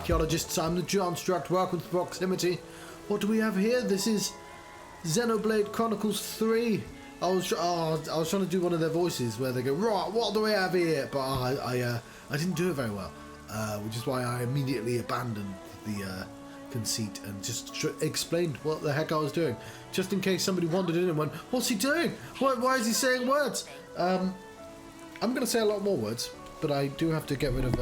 archaeologists. I'm the Johnstruct. Welcome to Proximity. What do we have here? This is Xenoblade Chronicles 3. I was trying to do one of their voices where they go, right, what do we have here? But I didn't do it very well, which is why I immediately abandoned the conceit and just explained what the heck I was doing, just in case somebody wandered in and went, what's he doing? Why is he saying words? I'm going to say a lot more words, but I do have to get rid of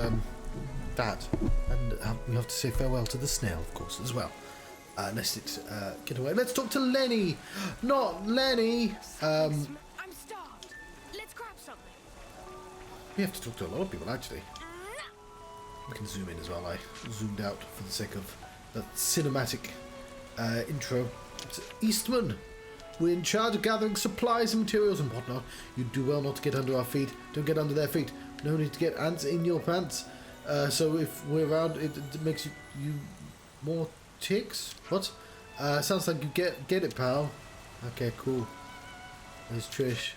that, and we have to say farewell to the snail, of course, as well. Lest it get away. Let's talk to Lenny. Not Lenny. I'm starved. Let's grab something. We have to talk to a lot of people, actually. We can zoom in as well. I zoomed out for the sake of the cinematic intro. It's Eastman. We're in charge of gathering supplies and materials and whatnot. You'd do well not to get under our feet. Don't get under their feet. No need to get ants in your pants. So if we're around, it makes you more ticks? What? Sounds like you get it, pal. Okay, cool. There's Trish.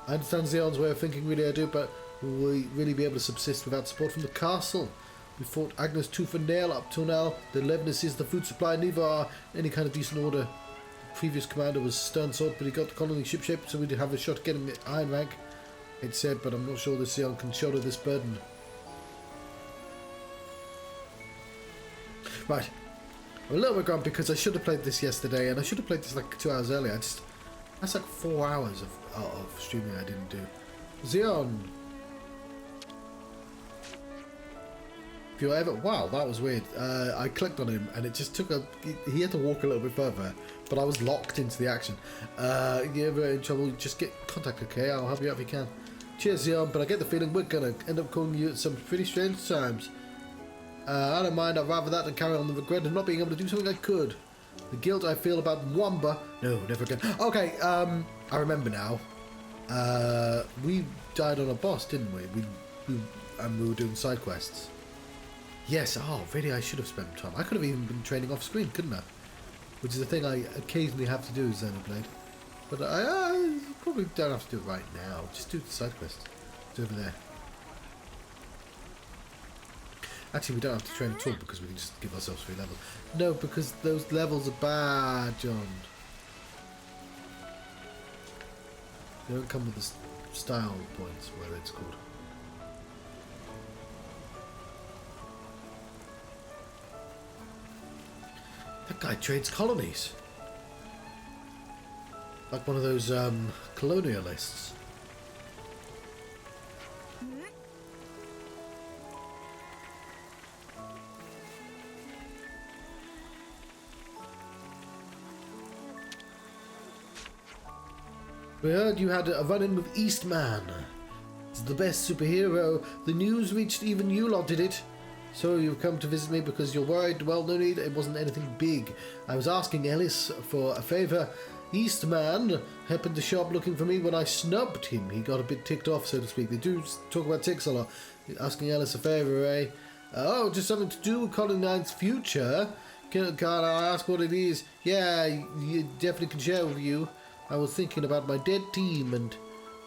I understand Xeon's way of thinking, really I do, but will we really be able to subsist without support from the castle? We fought Agnes tooth and nail up till now. The Levness is the food supply, neither are any kind of decent order. The previous commander was stern sword, but he got the colony shipshape, so we'd have a shot at getting the iron rank. It said, but I'm not sure the Xeon can shoulder this burden. Right, I'm a little bit grumpy because I should have played this yesterday, and I should have played this like 2 hours earlier. That's like 4 hours of streaming I didn't do. Xeon, if you ever, wow, that was weird. I clicked on him, and it just took he had to walk a little bit further, but I was locked into the action. If you're ever in trouble, just get in contact, okay? I'll help you out if you can. Cheers, Xeon, but I get the feeling we're gonna end up calling you at some pretty strange times. I don't mind, I'd rather that than carry on the regret of not being able to do something I could. The guilt I feel about Wamba... No, never again. Okay, I remember now. We died on a boss, didn't we? And we were doing side quests. Yes, oh, really, I should have spent time. I could have even been training off screen, couldn't I? Which is the thing I occasionally have to do with Xenoblade. But I probably don't have to do it right now. Just do the side quest. It's over there. Actually, we don't have to train at all because we can just give ourselves 3 levels. No, because those levels are bad, John. They don't come with the style points, whatever it's called. That guy trades colonies. Like one of those colonialists. We heard you had a run-in with Eastman. It's the best superhero. The news reached even you lot, did it? So you've come to visit me because you're worried? Well, no need. It wasn't anything big. I was asking Ellis for a favour. Eastman happened to show up looking for me when I snubbed him. He got a bit ticked off, so to speak. They do talk about ticks a lot. Asking Ellis a favour, eh? Oh, just something to do with Colin 9's future. Can I ask what it is? Yeah, you definitely can share with you. I was thinking about my dead team, and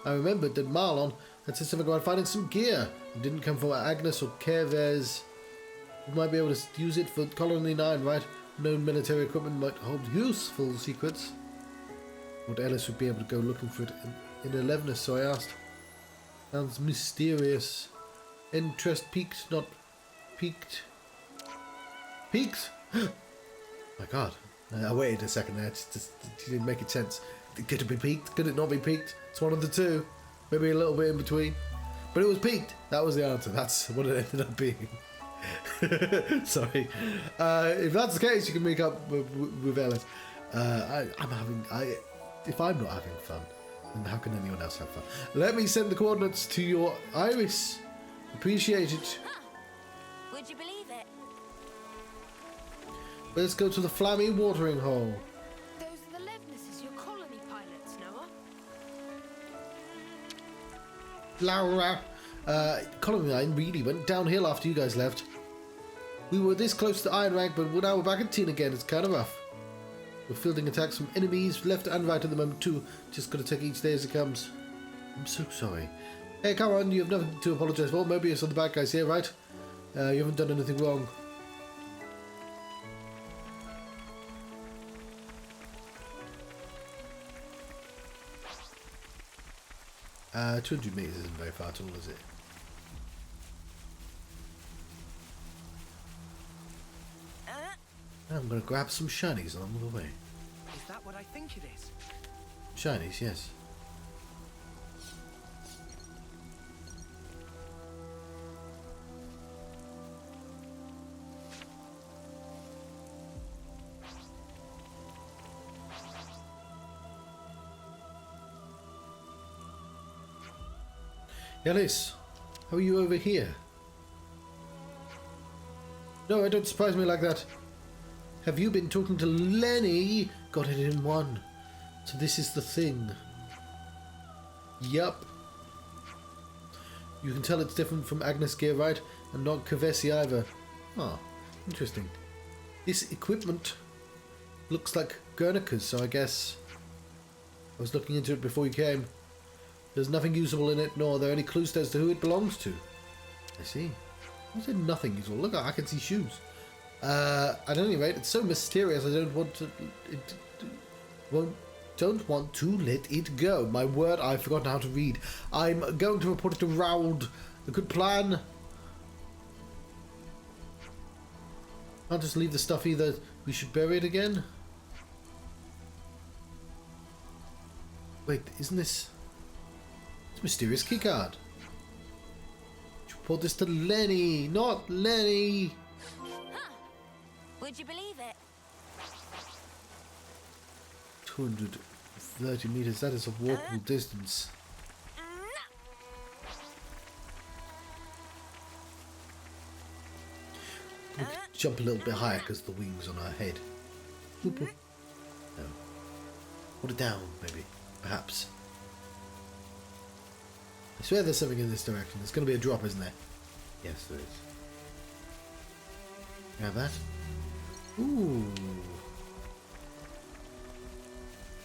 I remembered that Marlon had said something about finding some gear. It didn't come from Agnes or Kervez. We might be able to use it for Colony 9, right? Known military equipment might hold useful secrets. What Ellis would be able to go looking for it in 11th, so I asked. Sounds mysterious. Interest peaked, not peaked. Peaked? My god. I waited a second there, it didn't make it sense. Could it be peaked? Could it not be peaked? It's one of the two. Maybe a little bit in between. But it was peaked. That was the answer. That's what it ended up being. Sorry. If that's the case, you can make up with Ellis. If I'm not having fun, then how can anyone else have fun? Let me send the coordinates to your iris. Appreciate it. Huh. Would you believe it? Let's go to the Flammy watering hole. Those are the Levnesses, your colony pilots, Noah. Laura. Colony 9 really went downhill after you guys left. We were this close to Iron Rank, but now we're back at 10 again. It's kind of rough. We're fielding attacks from enemies left and right at the moment too. Just gotta take each day as it comes. I'm so sorry. Hey, come on, you have nothing to apologise for. Mobius are the bad guys here, right? You haven't done anything wrong. 200 meters isn't very far at all, is it? I'm going to grab some shinies along the way. Is that what I think it is? Shinies, yes. Ellis, how are you over here? No, don't surprise me like that. Have you been talking to Lenny? Got it in one. So this is the thing. Yup. You can tell it's different from Agnes gear, right? And not Kavesi either. Ah, interesting. This equipment looks like Guernica's, so I guess I was looking into it before you came. There's nothing usable in it, nor are there any clues as to who it belongs to. I see. I said nothing usable. Look, I can see shoes. At any rate, it's so mysterious. I don't want to. Don't want to let it go. My word, I've forgotten how to read. I'm going to report it to Raould. A good plan. Can't just leave the stuff either. We should bury it again. Wait, isn't this? Mysterious keycard. Report this to Lenny, not Lenny. Huh. Would you believe it? 230 meters. That is a walkable distance. We could jump a little bit higher because the wings on our head. Whoop, whoop. No. Put it down, maybe. Perhaps. I swear there's something in this direction. There's going to be a drop, isn't there? Yes, there is. You have that? Ooh.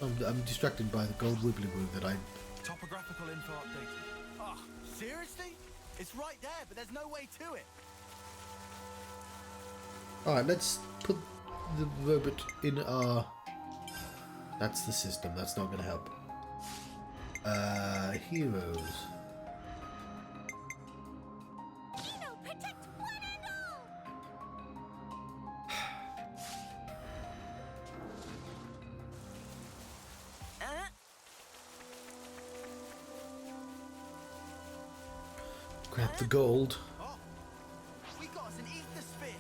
I'm distracted by the gold wibbly woo that I... Topographical info updated. Oh, seriously? It's right there, but there's no way to it. Alright, let's put the robot in our... That's the system. That's not going to help. Heroes. Grab the gold. Oh, we got us an ether sphere.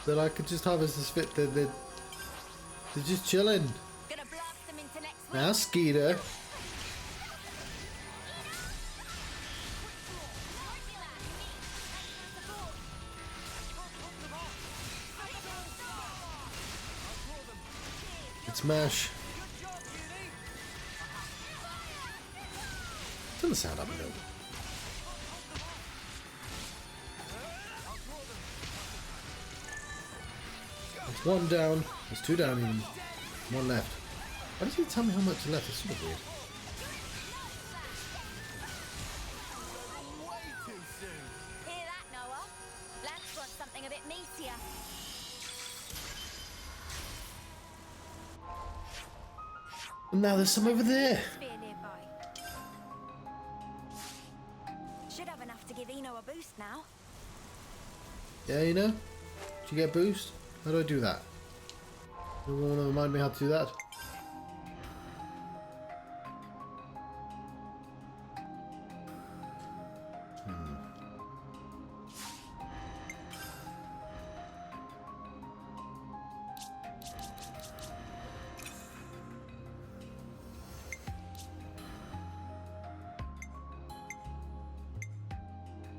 That I could just harvest this fit. They're just chilling. Gonna blast them into next week. Now, Skeeter. It's Mash. Turn the sound up a little. There's one down. There's two down even. One left. Why does he tell me how much is left? It's sort of weird. Way too soon. Hear that, Noah? Lance wants something a bit meatier. And now there's some over there. Sphere nearby. Should have enough to give Eno a boost now. Yeah, you know? Did you get a boost? How do I do that? You want to remind me how to do that?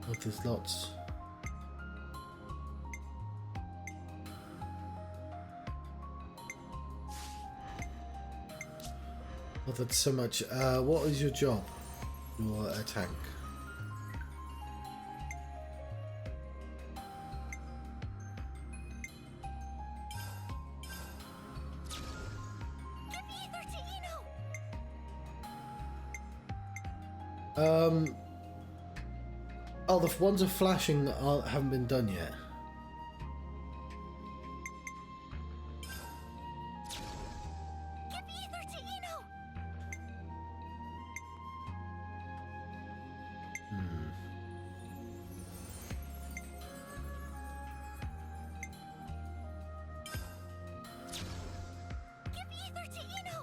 Oh, there's lots. Oh, that's so much. What is your job? You're a tank. Give ether to Eno. Oh, the ones of flashing haven't been done yet. Give ether to Eno. Give ether to Eno.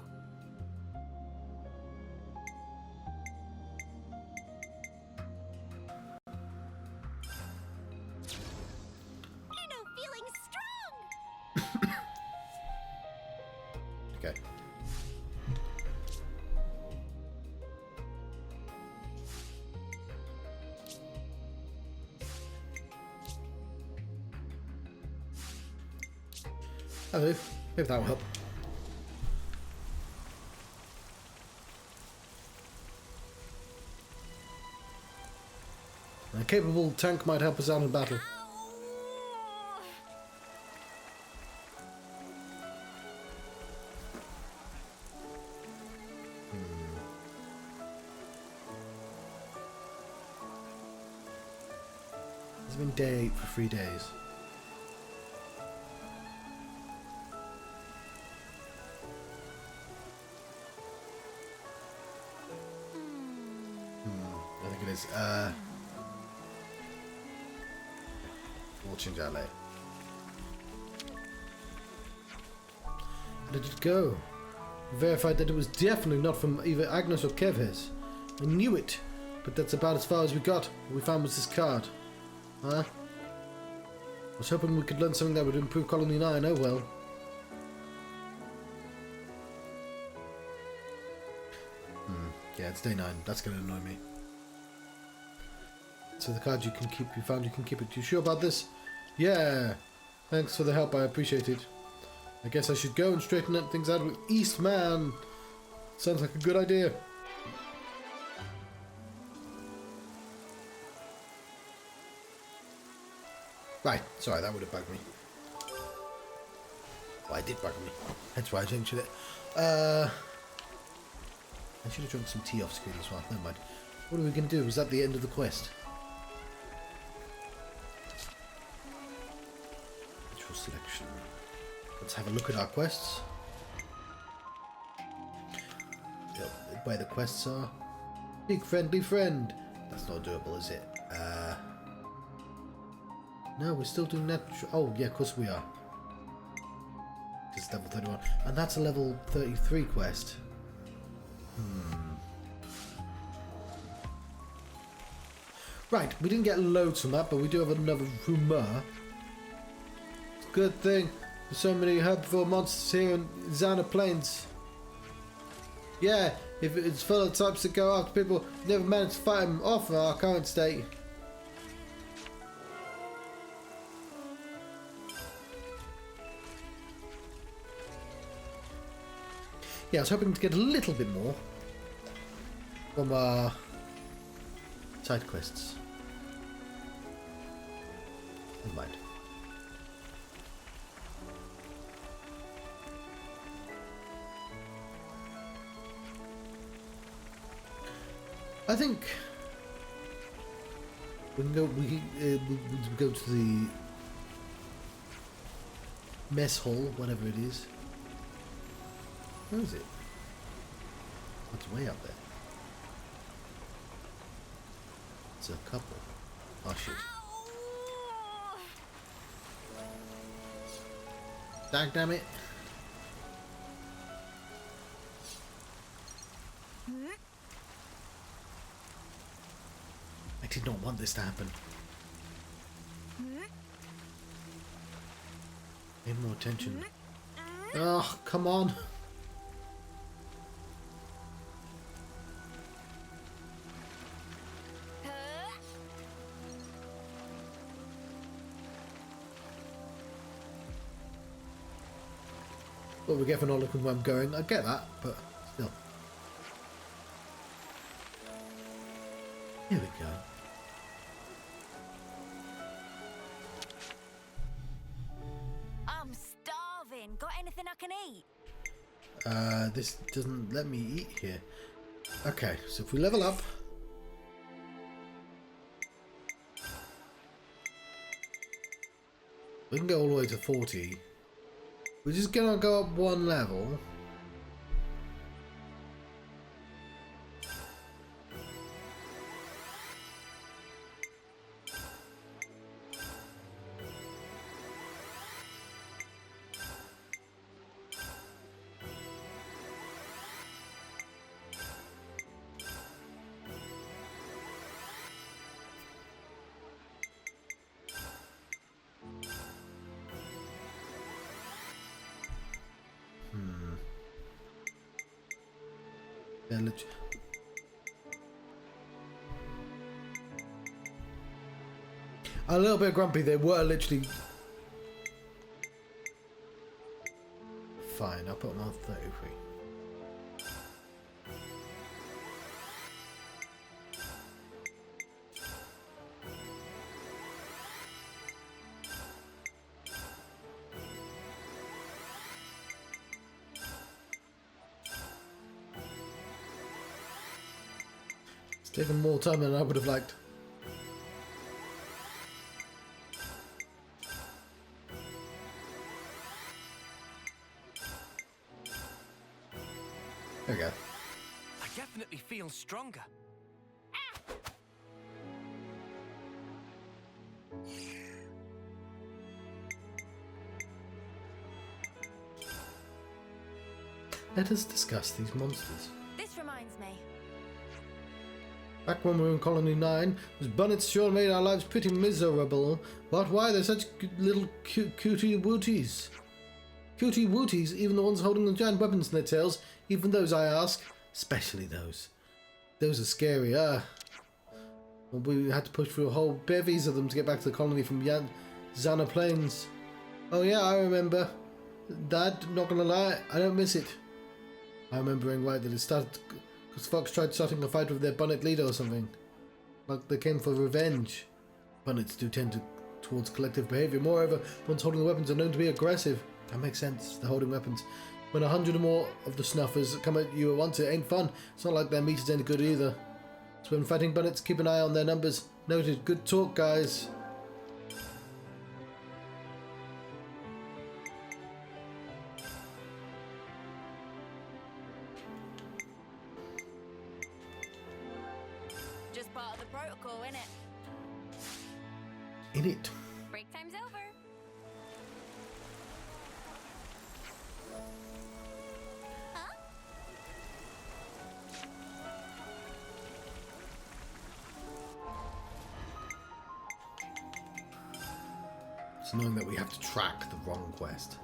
Eno feeling strong. Okay. Hello. Maybe that will help. A capable tank might help us out in battle. Ow. It's been day 8 for 3 days. I think it is. Fortune outlay. How did it go? Verified that it was definitely not from either Agnes or Kevhes. I knew it, but that's about as far as we got. What we found was this card. Huh? I was hoping we could learn something that would improve Colony 9. Oh well. Yeah, it's day 9. That's going to annoy me. So the card you found, you can keep it. You sure about this? Yeah. Thanks for the help. I appreciate it. I guess I should go and straighten up things out with Eastman. Sounds like a good idea. Right. Sorry, that would have bugged me. Well, it did bug me. That's why I changed it. I should have drunk some tea off screen as well. Never mind. What are we going to do? Is that the end of the quest? Ritual selection. Let's have a look at our quests. Where the quests are. Big friendly friend. That's not doable, is it? No, we're still doing that. Oh, yeah, of course we are. It's level 31. And that's a level 33 quest. Right, we didn't get loads from that, but we do have another rumor. It's a good thing. There's so many herbivore monsters here in Xana Plains. Yeah, if it's full of types that go after people, never managed to fight them off in our current state. Yeah, I was hoping to get a little bit more from our side quests. Never mind. I think we can go. We go to the mess hall, whatever it is. Where is it? It's way up there. It's a couple. Oh shit. Dag damn it. I did not want this to happen. Pay more attention. Oh, come on. Well, we get for not looking where I'm going. I get that, but still. Here we go. I'm starving. Got anything I can eat? This doesn't let me eat here. Okay, so if we level up. We can go all the way to 40. We're just gonna go up one level. Village. A little bit grumpy. They were literally fine. I'll put them on 33. It's taken more time than I would have liked. There we go. I definitely feel stronger. Let us discuss these monsters. This reminds me. Back when we were in Colony 9, those bunnets sure made our lives pretty miserable. But why they're such little cutie wooties? Cutie wooties, even the ones holding the giant weapons in their tails, even those I ask. Especially those. Those are scary, Well, we had to push through a whole bevies of them to get back to the colony from Zana Plains. Oh yeah, I remember. Dad, not gonna lie, I don't miss it. I remember right that it started because Fox tried starting a fight with their Bunnet leader or something. Like they came for revenge. Bunnets do tend towards collective behaviour. Moreover, the ones holding the weapons are known to be aggressive. That makes sense, they're holding weapons. When 100 or more of the snuffers come at you at once, it ain't fun. It's not like their meat is any good either. So when fighting Bunnets, keep an eye on their numbers. Noted. Good talk, guys. Just part of the protocol, innit? In it. Break time's over. Huh? It's annoying that we have to track the wrong quest.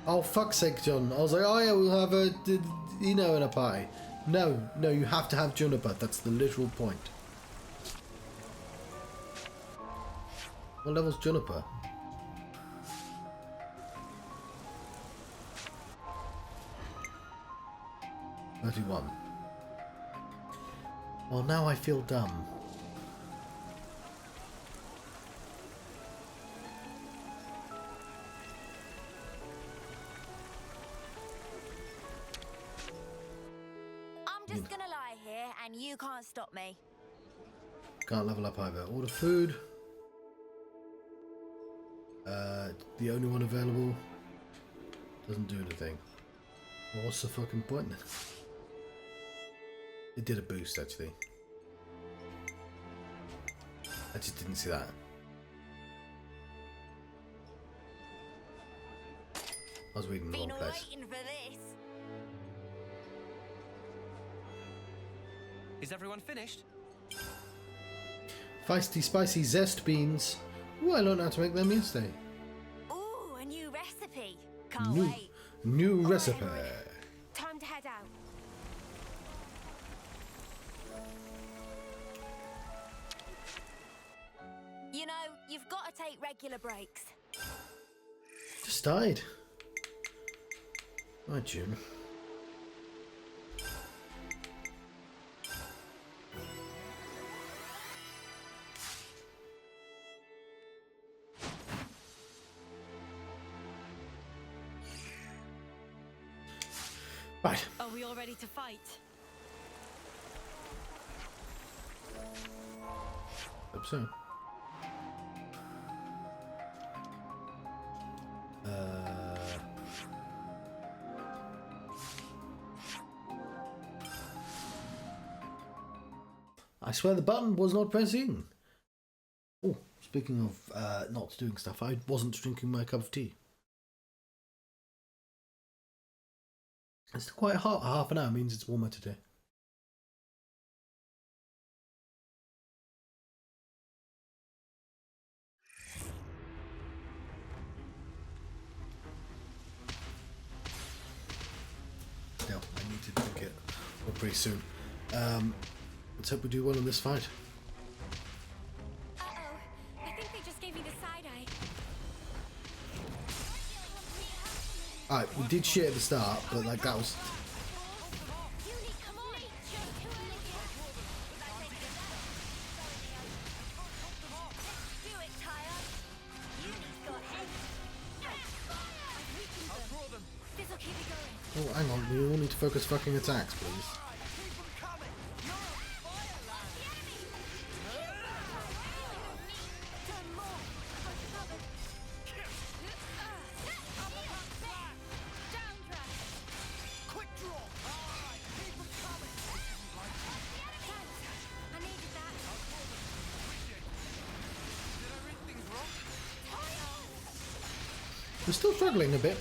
Oh, fuck's sake, John. I was like, oh yeah, we'll have a, in a pie. No, you have to have Juniper. That's the literal point. What level's Juniper? $31. Well, now I feel dumb. I'm just gonna lie here and you can't stop me. Can't level up either. Order food. The only one available. Doesn't do anything. Well, what's the fucking point then? It did a boost actually. I just didn't see that. I was reading the wrong Been place. waiting for this. Is everyone finished? Feisty spicy zest beans. Ooh, I learned how to make them yesterday. Ooh, a new recipe. Can't wait. New recipe. Time to head out. You know, you've got to take regular breaks. Just died. Right, June. Right. Are we all ready to fight? Hope so. I swear the button was not pressing. Oh, speaking of not doing stuff, I wasn't drinking my cup of tea. It's quite hot. Half an hour means it's warmer today. Still, I need to drink it pretty soon. Let's hope we do well in this fight. Uh-oh. I think they just gave me the side eye. Alright, we did shit at the start, but like that was... Uni, come on! Do it, Tyre! Uni's got head! I've weakened them. This'll keep it going. Oh, hang on, we all need to focus fucking attacks, please. We're still struggling a bit.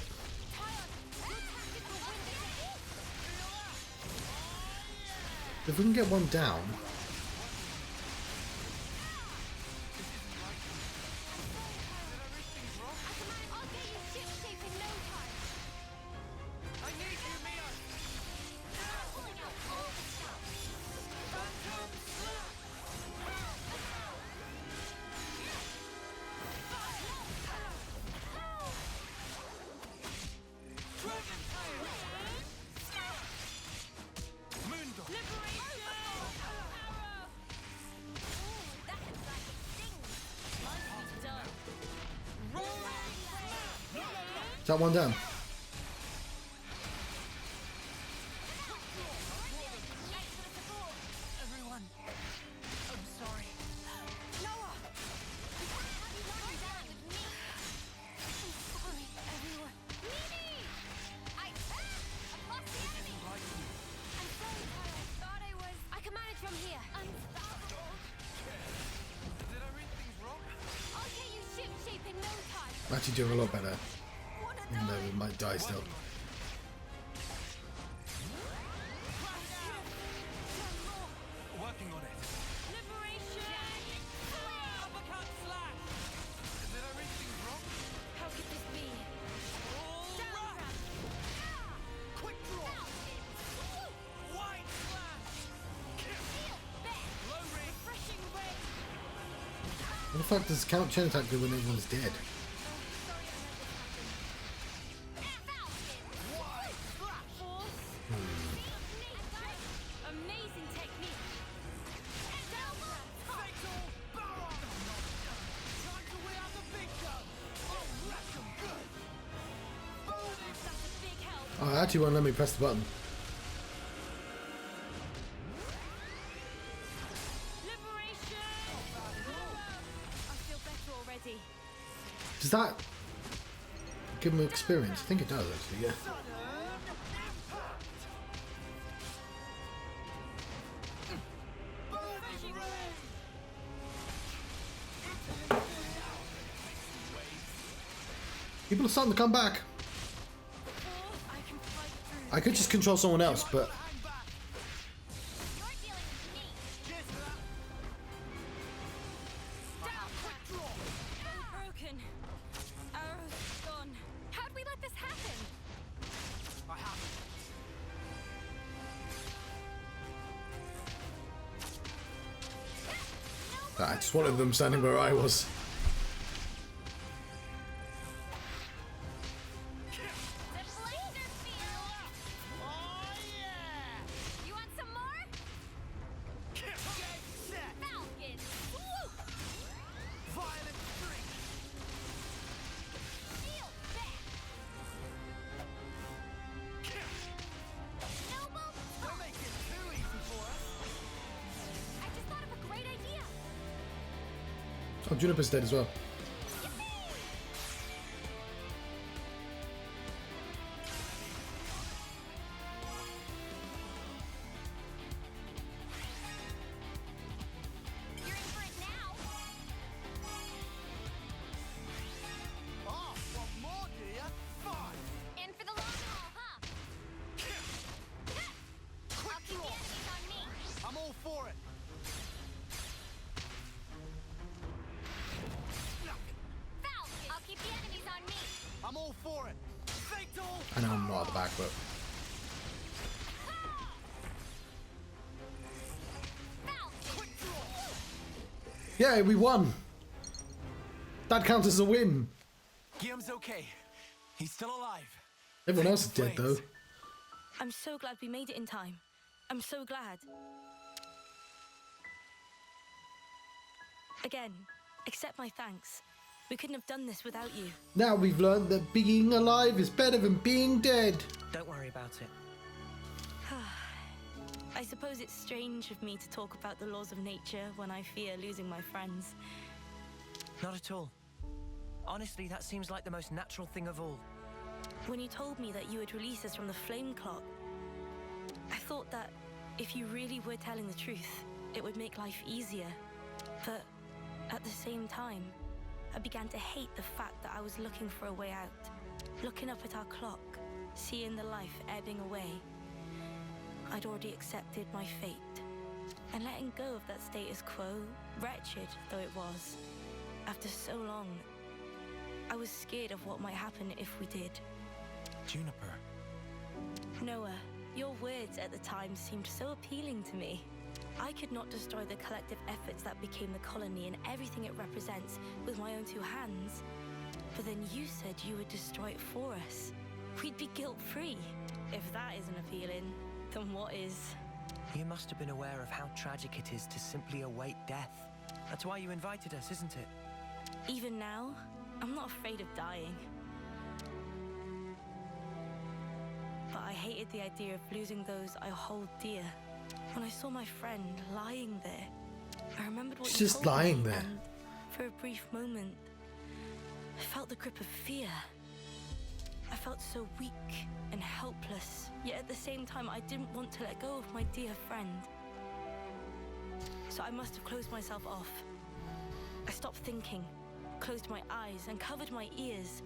If we can get one down. Is that one down? Everyone, I'm sorry. Noah! You can't have you lying down with me! I'm sorry, everyone. Mimi! I've lost the enemy! I'm sorry, Tyler. I thought I was... I can manage from here. Unstoppable. Did I read things wrong? I'll get you ship-shape in no time. I'm actually doing a lot better. Even though we might die still. Working on it. Liberation! Uppercut slash! Did I read things wrong? How could this be? Down grab. Quick draw! Wide slash! Feel back. Low ring! Refreshing ray. What the fuck does Count Chen attack do when everyone's dead? Amazing technique. Fatal power! Time to win out the big gun! Oh, wreck 'em good! That's a big help. Oh, it actually won't let me press the button. Liberation! I feel better already. Does that give him experience? I think it does actually, yeah. Refreshing ray. People are starting to come back. I can fight through. I could just control someone else, but Hang back! You're dealing with me. Cheers for that! Down, quick draw. Broken. Arrows gone. How'd we let this happen? I have it. I just wanted them standing where I was. The blazer field. Oh, yeah! You want some more? Get set! Falcon. Woo! Violent streak! Shield back. Noble. Don't make it too easy for us! I just thought of a great idea. Oh, Juniper's dead as well. You're in for it now. Oh, what more, dear? Fine. In for the long haul, huh? I'll keep the enemies on me. I'm all for it. Foul! I'll keep the enemies on me. I'm all for it. Fatal. I know I'm not at the back, but Foul! Quick draw. yeah, we won. That counts as a win. Guillaume's okay. He's still alive. Everyone else is dead though. I'm so glad we made it in time. I'm so glad. Again, accept my thanks. We couldn't have done this without you. Now we've learned that being alive is better than being dead. Don't worry about it. I suppose it's strange of me to talk about the laws of nature when I fear losing my friends. Not at all. Honestly, that seems like the most natural thing of all. When you told me that you would release us from the flame clock, I thought that if you really were telling the truth, it would make life easier. But at the same time, I began to hate the fact that I was looking for a way out. Looking up at our clock, seeing the life ebbing away. I'd already accepted my fate. And letting go of that status quo, wretched though it was, after so long, I was scared of what might happen if we did. Juniper. Noah, your words at the time seemed so appealing to me. I could not destroy the collective efforts that became the colony and everything it represents with my own two hands. But then you said you would destroy it for us. We'd be guilt-free. If that isn't appealing, then what is? You must have been aware of how tragic it is to simply await death. That's why you invited us, isn't it? Even now, I'm not afraid of dying. But I hated the idea of losing those I hold dear. When I saw my friend lying there, I remembered what She's you just told lying me, there. and for a brief moment, I felt the grip of fear. I felt so weak and helpless, yet at the same time I didn't want to let go of my dear friend. So I must have closed myself off. I stopped thinking, closed my eyes and covered my ears.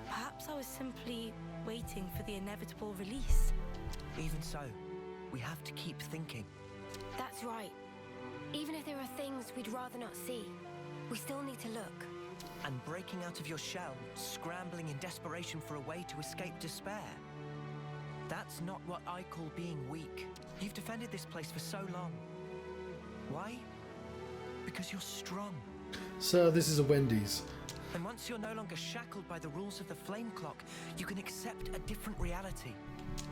Perhaps I was simply waiting for the inevitable release. Even so, we have to keep thinking. That's right. Even if there are things we'd rather not see, we still need to look. And breaking out of your shell, scrambling in desperation for a way to escape despair. That's not what I call being weak. You've defended this place for so long. Why? Because you're strong. So this is a Wendy's. And once you're no longer shackled by the rules of the flame clock, you can accept a different reality.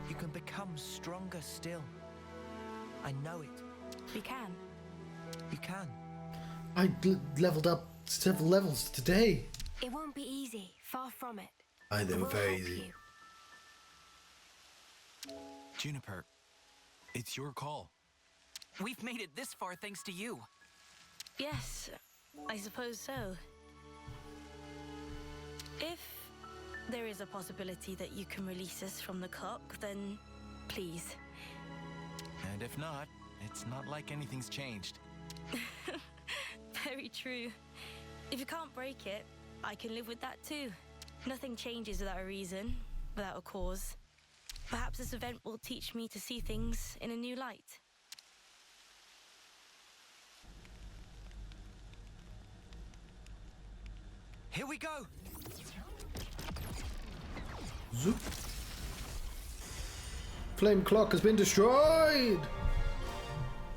You can become stronger still. I know it. We can. You can. I leveled up several levels today. It won't be easy, far from it. They But were we'll very help easy. you. Juniper, it's your call. We've made it this far thanks to you. Yes, I suppose so. If there is a possibility that you can release us from the clock, then please. And if not, it's not like anything's changed. Very true. If you can't break it, I can live with that too. Nothing changes without a reason, without a cause. Perhaps this event will teach me to see things in a new light. Here we go! Zoop. Flame clock has been destroyed.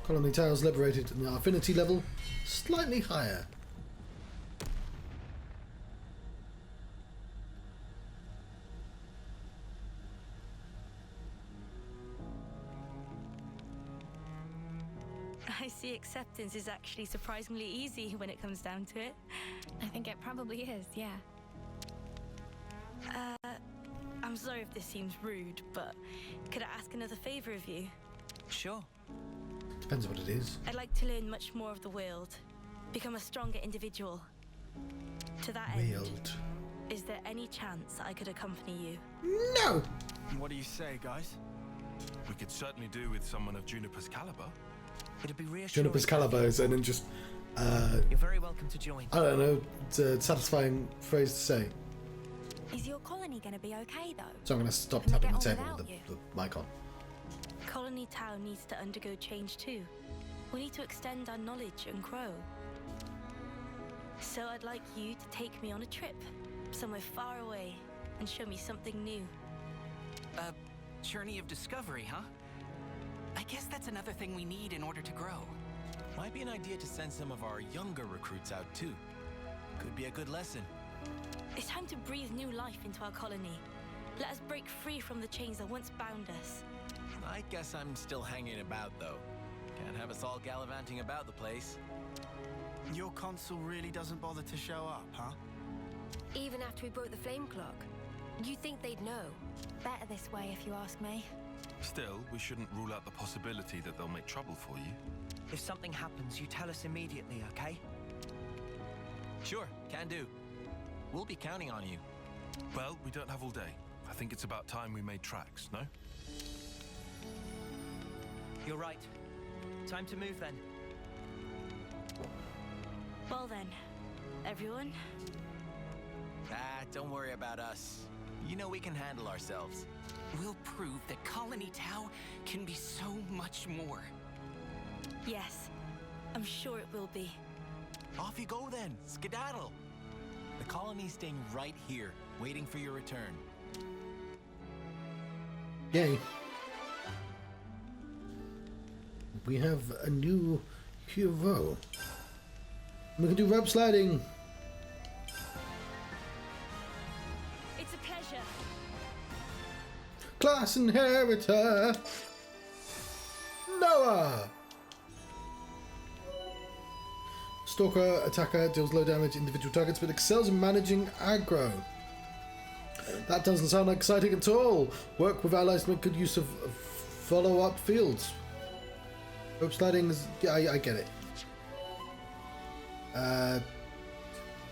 Colony tiles liberated and the affinity level slightly higher. I see acceptance is actually surprisingly easy when it comes down to it. I think it probably is, yeah. I'm sorry if this seems rude, but could I ask another favor of you? Sure. Depends what it is. I'd like to learn much more of the world. become a stronger individual. To that Wield. end, is there any chance I could accompany you? No! What do you say, guys? We could certainly do with someone of Juniper's caliber. It'd be reassuring. Juniper's calibers, and then just, You're very welcome to join. I don't know, it's a satisfying phrase to say. Is your colony going to be okay, though? So I'm going to stop Can they tapping the get on table with without the mic on. Colony Town needs to undergo change too. We need to extend our knowledge and grow. So I'd like you to take me on a trip, somewhere far away, and show me something new. A journey of discovery, huh? I guess that's another thing we need in order to grow. Might be an idea to send some of our younger recruits out too. Could be a good lesson. It's time to breathe new life into our colony. Let us break free from the chains that once bound us. I guess I'm still hanging about though. Can't have us all gallivanting about the place. Your consul really doesn't bother to show up, huh? Even after we broke the flame clock? You think they'd know? Better this way, if you ask me. Still, we shouldn't rule out the possibility that they'll make trouble for you. If something happens, you tell us immediately, okay? Sure, can do. We'll be counting on you. Well, we don't have all day. I think it's about time we made tracks, no? You're right. Time to move then. Well then, everyone, Don't worry about us. You know we can handle ourselves. We'll prove that Colony Tau can be so much more. yes, I'm sure it will be. Off you go then, skedaddle. The colony's staying right here, waiting for your return. Yay. We have a new hero. We can do rope sliding. It's a pleasure. Class inheritor. Noah. Stalker attacker deals low damage individual targets but excels in managing aggro. That doesn't sound exciting at all. Work with allies to make good use of follow-up fields. Rope sliding is... yeah, I get it.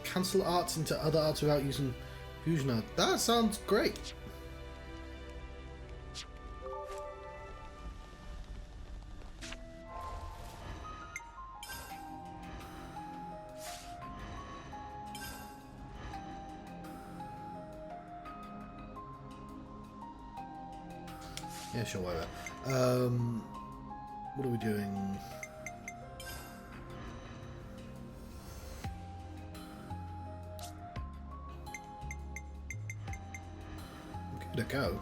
Cancel arts into other arts without using fusion art. That sounds great. Yeah, sure, whatever. What are we doing? Good to go.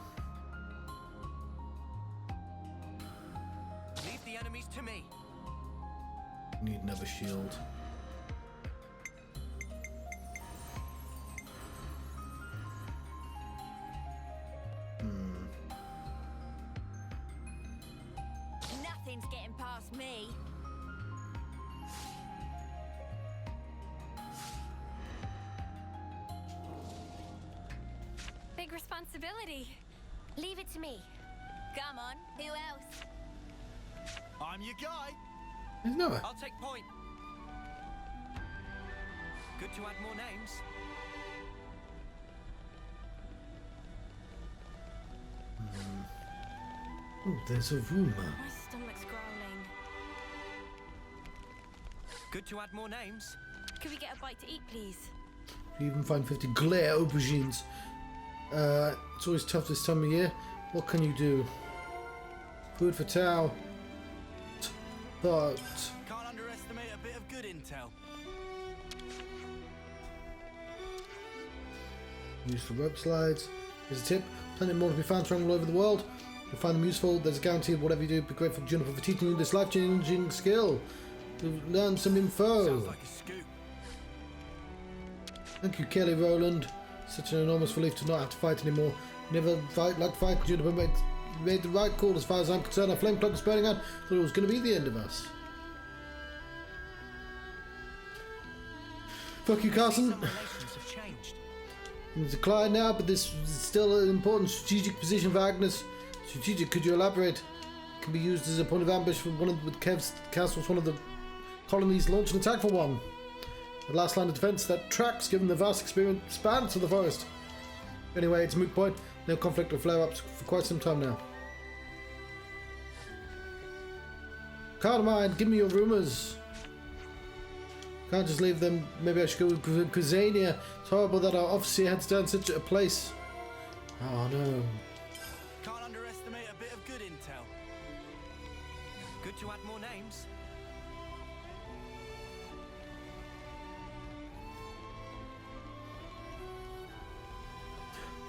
Leave the enemies to me. Need another shield. Nothing's getting past me. Big responsibility. Leave it to me. Come on, who else? I'm your guy. There's Noah. I'll take point. Good to add more names. Oh, there's a rumor. My stomach's growling. Good to add more names. Could we get a bite to eat, please? You even find 50 glare aubergines. It's always tough this time of year. What can you do? Food for Tau. But Can't underestimate a bit of good intel. used for rope slides. Here's a tip. Plenty more to be found all over the world. You'll find them useful. There's a guarantee of whatever you do. Be grateful to Juniper for teaching you this life-changing skill. You've learned some info. Sounds like a scoop. Thank you, Kelly Rowland. Such an enormous relief to not have to fight anymore. Never like fight. Juniper made the right call as far as I'm concerned. Our flame clock is burning out. Thought it was going to be the end of us. Fuck you, Carson. Some relations have changed. It's declined now, but this is still an important strategic position for Agnes. Strategic, could you elaborate? Can be used as a point of ambush for one of Kev's castles, one of the colonies launch an attack for one. The last line of defense that tracks given the vast expanse of the forest. Anyway, it's a moot point. No conflict or flare-ups for quite some time now. Carmine, give me your rumors. Can't just leave them. Maybe I should go with Kuzania. It's horrible that our officer had to stand such a place. Oh no. Can't underestimate a bit of good intel. Good to add more names.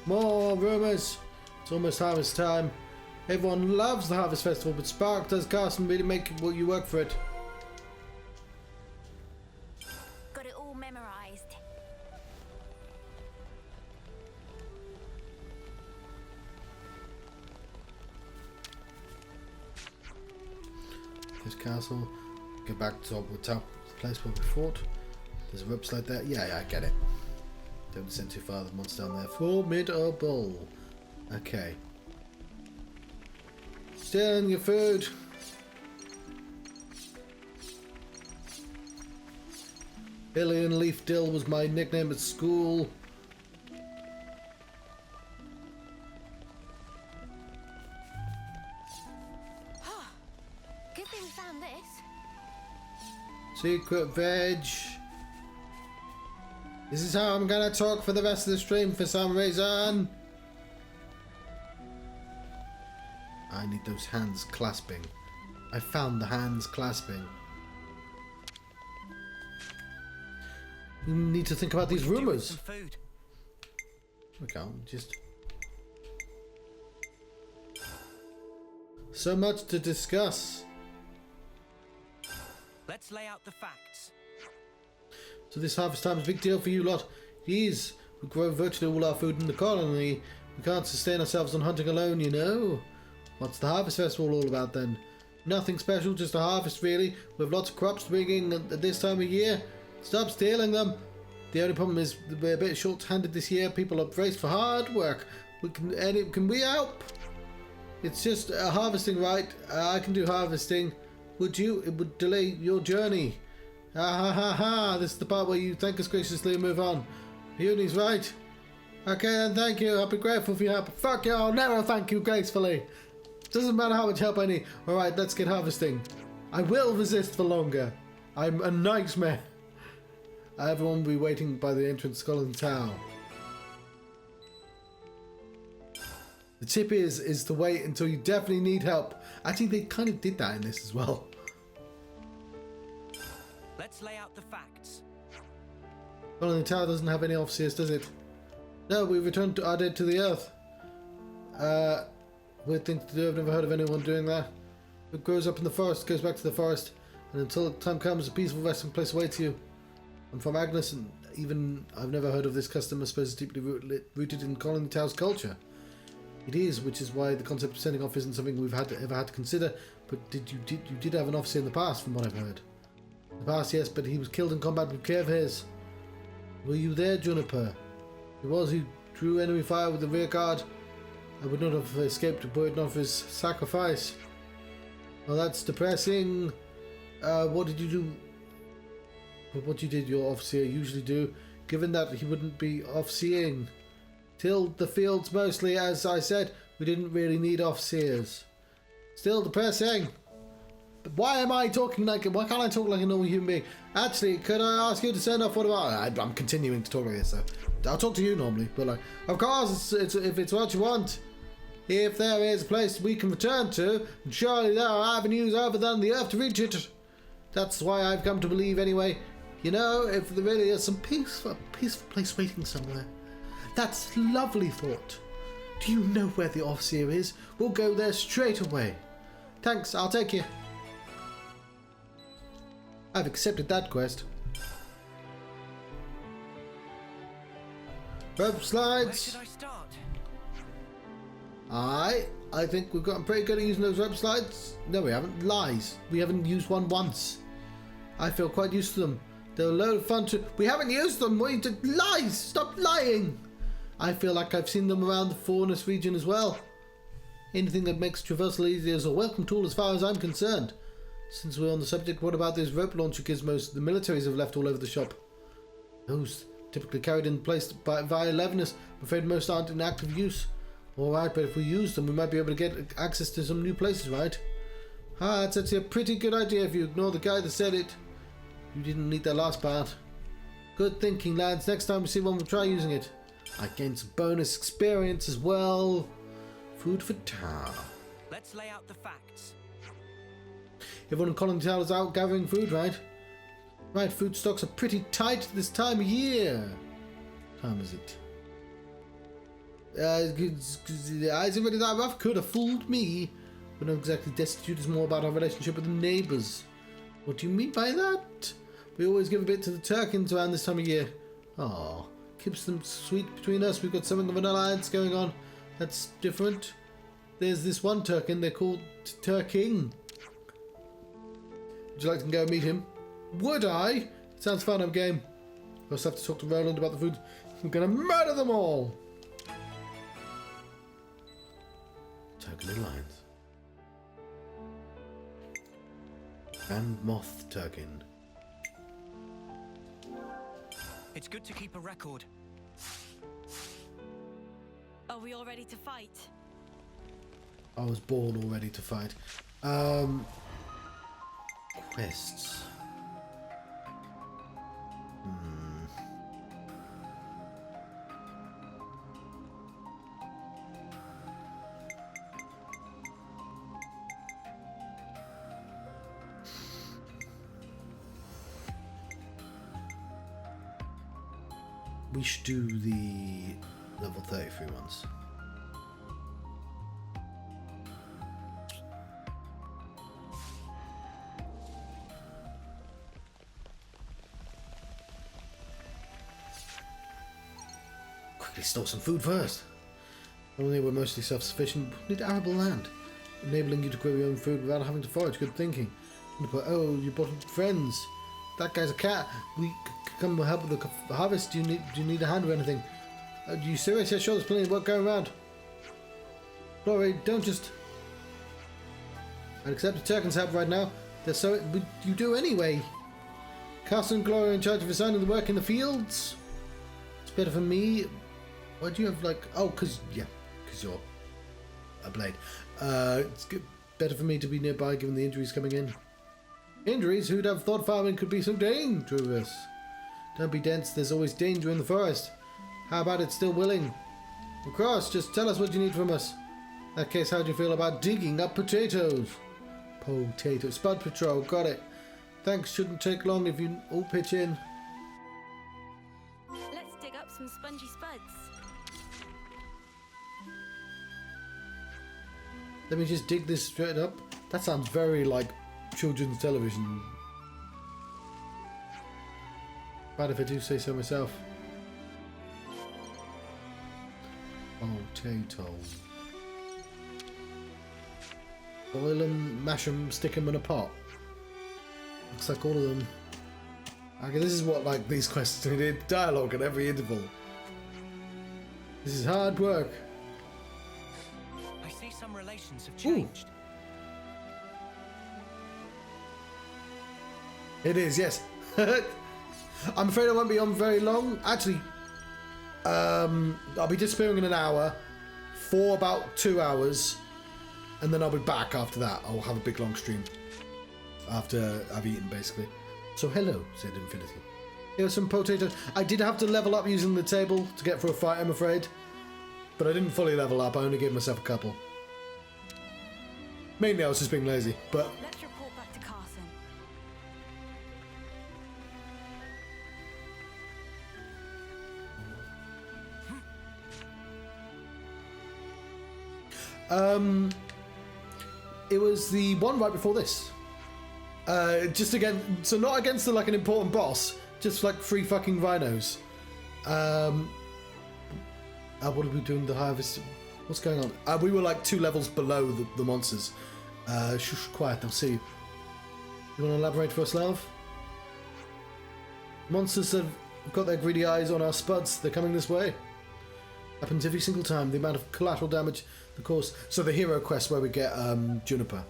More rumors. It's almost harvest time. Everyone loves the Harvest Festival, but Spark does cast and really make you work for it. Got it all memorized. This castle. Go back to the top place where we fought. There's a rope slide there. Yeah, I get it. Don't descend too far. The monster down there. Formidable. Okay. Stealing your food. Billion Leaf Dill was my nickname at school. Good thing we found this. Secret veg. This is how I'm gonna talk for the rest of the stream for some reason. I need those hands clasping. I found the hands clasping. We need to think about these rumors. Some food. We can't just. So much to discuss. Let's lay out the facts. So this harvest time is a big deal for you lot. Geez, we grow virtually all our food in the colony. We can't sustain ourselves on hunting alone, you know. What's the Harvest Festival all about then? Nothing special, just a harvest really. We have lots of crops to bring in at this time of year. Stop stealing them. The only problem is we're a bit short-handed this year. People are braced for hard work. Can we help? It's just harvesting, right? I can do harvesting. Would you? It would delay your journey. Ha ha ha ha. This is the part where you thank us graciously and move on. Uni's right. Okay then, thank you. I'll be grateful for your help. Fuck you, I'll never thank you gracefully. Doesn't matter how much help I need. Alright, let's get harvesting. I will resist for longer. I'm a nightmare. Everyone will be waiting by the entrance to Scotland Town. The tip is to wait until you definitely need help. Actually, they kind of did that in this as well. Let's lay out the facts. Scotland Town doesn't have any off-seers, does it? No, we returned our dead to the earth. Weird thing to do. I've never heard of anyone doing that. What grows up in the forest goes back to the forest, and until the time comes, a peaceful resting place awaits you. I'm from Agnes, and even I've never heard of this custom. I suppose it's deeply rooted in Colony Town's culture. It is, which is why the concept of sending off isn't something we've ever had to consider. But you did have an officer in the past, from what I've heard. In the past, yes, but he was killed in combat with care of his. Were you there, Juniper? It was who drew enemy fire with the rear guard. I would not have escaped were it not for his sacrifice. Well, that's depressing. What did you do? What you did, your officer usually do, given that he wouldn't be off-seeing. Tilled the fields mostly, as I said. We didn't really need off-seers. Still depressing. But why am I talking like? Why can't I talk like a normal human being? Actually, could I ask you to send off what about? I'm continuing to talk like this, so I'll talk to you normally. But like, of course, if it's what you want. If there is a place we can return to, surely there are avenues other than the earth to reach it. That's why I've come to believe anyway. You know, if there really is some peaceful place waiting somewhere. That's a lovely thought. Do you know where the off-seer is? We'll go there straight away. Thanks, I'll take you. I've accepted that quest. Rope slides. Where should I start? I think we've gotten pretty good at using those rope slides. No, we haven't. Lies. We haven't used one once. I feel quite used to them. They're a load of fun to... We haven't used them! What are you doing? Lies! Stop lying! I feel like I've seen them around the Forest region as well. Anything that makes traversal easier is a welcome tool as far as I'm concerned. Since we're on the subject, what about those rope launcher gizmos the militaries have left all over the shop? Those typically carried in place via Levinus. I'm afraid most aren't in active use. Alright, but if we use them, we might be able to get access to some new places, right? Ah, that's actually a pretty good idea if you ignore the guy that said it. You didn't need that last part. Good thinking, lads. Next time we see one, we'll try using it. I gained some bonus experience as well. Food for thought. Let's lay out the facts. Everyone in Colony Town is out gathering food, right? Right, food stocks are pretty tight this time of year. What time is it? Is it really that rough? Could have fooled me. We're not exactly destitute. It's more about our relationship with the neighbours. What do you mean by that? We always give a bit to the Turkins around this time of year. Oh, keeps them sweet between us. We've got something of an alliance going on. That's different. There's this one Turkin. They're called Turking. Would you like to go meet him? Would I? Sounds fun, I'm game. I also have to talk to Roland about the food. I'm gonna murder them all! Turkin Alliance. And Moth Turkin. It's good to keep a record. Are we all ready to fight? I was born already to fight. Quests. We should do the level 33 ones. Quickly store some food first. Only we're mostly self-sufficient. We need arable land, enabling you to grow your own food without having to forage. Good thinking. Oh, you brought friends. That guy's a cat. We could come help with the harvest. Do you need a hand or anything? Are you serious? Yeah, sure. There's plenty of work going around. Glory, don't just. I'd accept the Turkins' help right now. They're so. But you do anyway. Castle and Glory are in charge of assigning the work in the fields. It's better for me. Why do you have like? Oh, because you're a blade. It's good. Better for me to be nearby, given the injuries coming in. Injuries? Who'd have thought farming could be so dangerous? Don't be dense, there's always danger in the forest. How about it still willing? Of course, just tell us what you need from us. In that case, how do you feel about digging up potatoes? Potatoes. Spud Patrol, got it. Thanks, shouldn't take long if you all pitch in. Let's dig up some spongy spuds. Let me just dig this straight up. That sounds very like children's television. Bad if I do say so myself. Potatoes. Boil them, mash them, stick them in a pot. Looks like all of them. Okay, this is what like these quests need dialogue at every interval. This is hard work. I see some relations have changed. It is, yes. I'm afraid I won't be on very long. Actually, I'll be disappearing in an hour for about 2 hours, and then I'll be back after that. I'll have a big long stream after I've eaten, basically. So hello, said Infinity. Here's some potatoes. I did have to level up using the table to get through a fight, I'm afraid. But I didn't fully level up. I only gave myself a couple. Mainly I was just being lazy, but... Let's report back to Carson. It was the one right before this. Just again, so not against like an important boss, just like 3 fucking rhinos. What are we doing? The harvest? What's going on? We were like 2 levels below the monsters. Shush, quiet. They'll see you. You want to elaborate for us, love? Monsters have got their greedy eyes on our spuds. They're coming this way. Happens every single time. The amount of collateral damage, of course. So the hero quest where we get Juniper.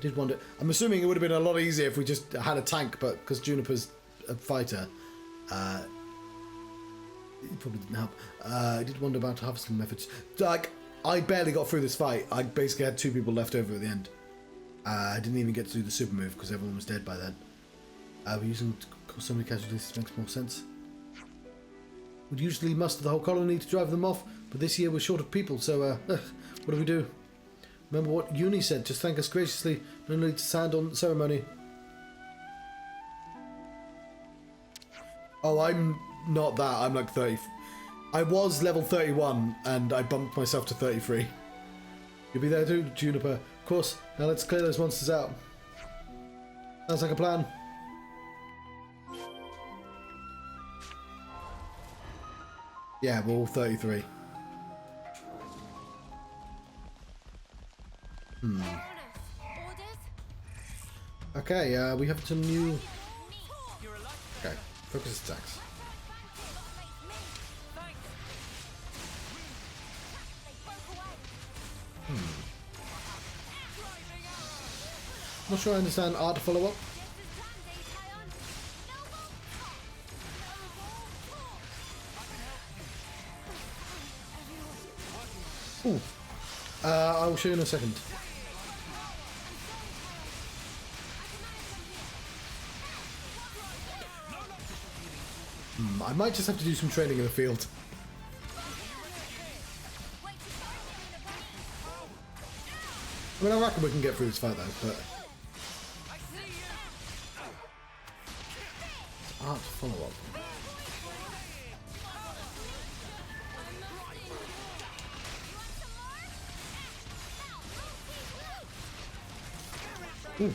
Did wonder. I'm assuming it would have been a lot easier if we just had a tank, but because Juniper's a fighter, it probably didn't help. I did wonder about harvesting methods. Like, I barely got through this fight. I basically had 2 people left over at the end. I didn't even get to do the super move because everyone was dead by then. We're using so many casualties, this makes more sense. We'd usually muster the whole colony to drive them off, but this year we're short of people, so what do we do? Remember what Uni said, just thank us graciously, no need to stand on ceremony. Oh, I'm not that, I'm like 30. I was level 31 and I bumped myself to 33. You'll be there too, Juniper. Of course, now let's clear those monsters out. Sounds like a plan. Yeah, we're all 33. Okay, we have some new... Okay, focus attacks. Not sure I understand art follow-up. Ooh. I'll show you in a second. I might just have to do some training in the field. I mean, I reckon we can get through this fight though, but... It's art follow-up. Ooh.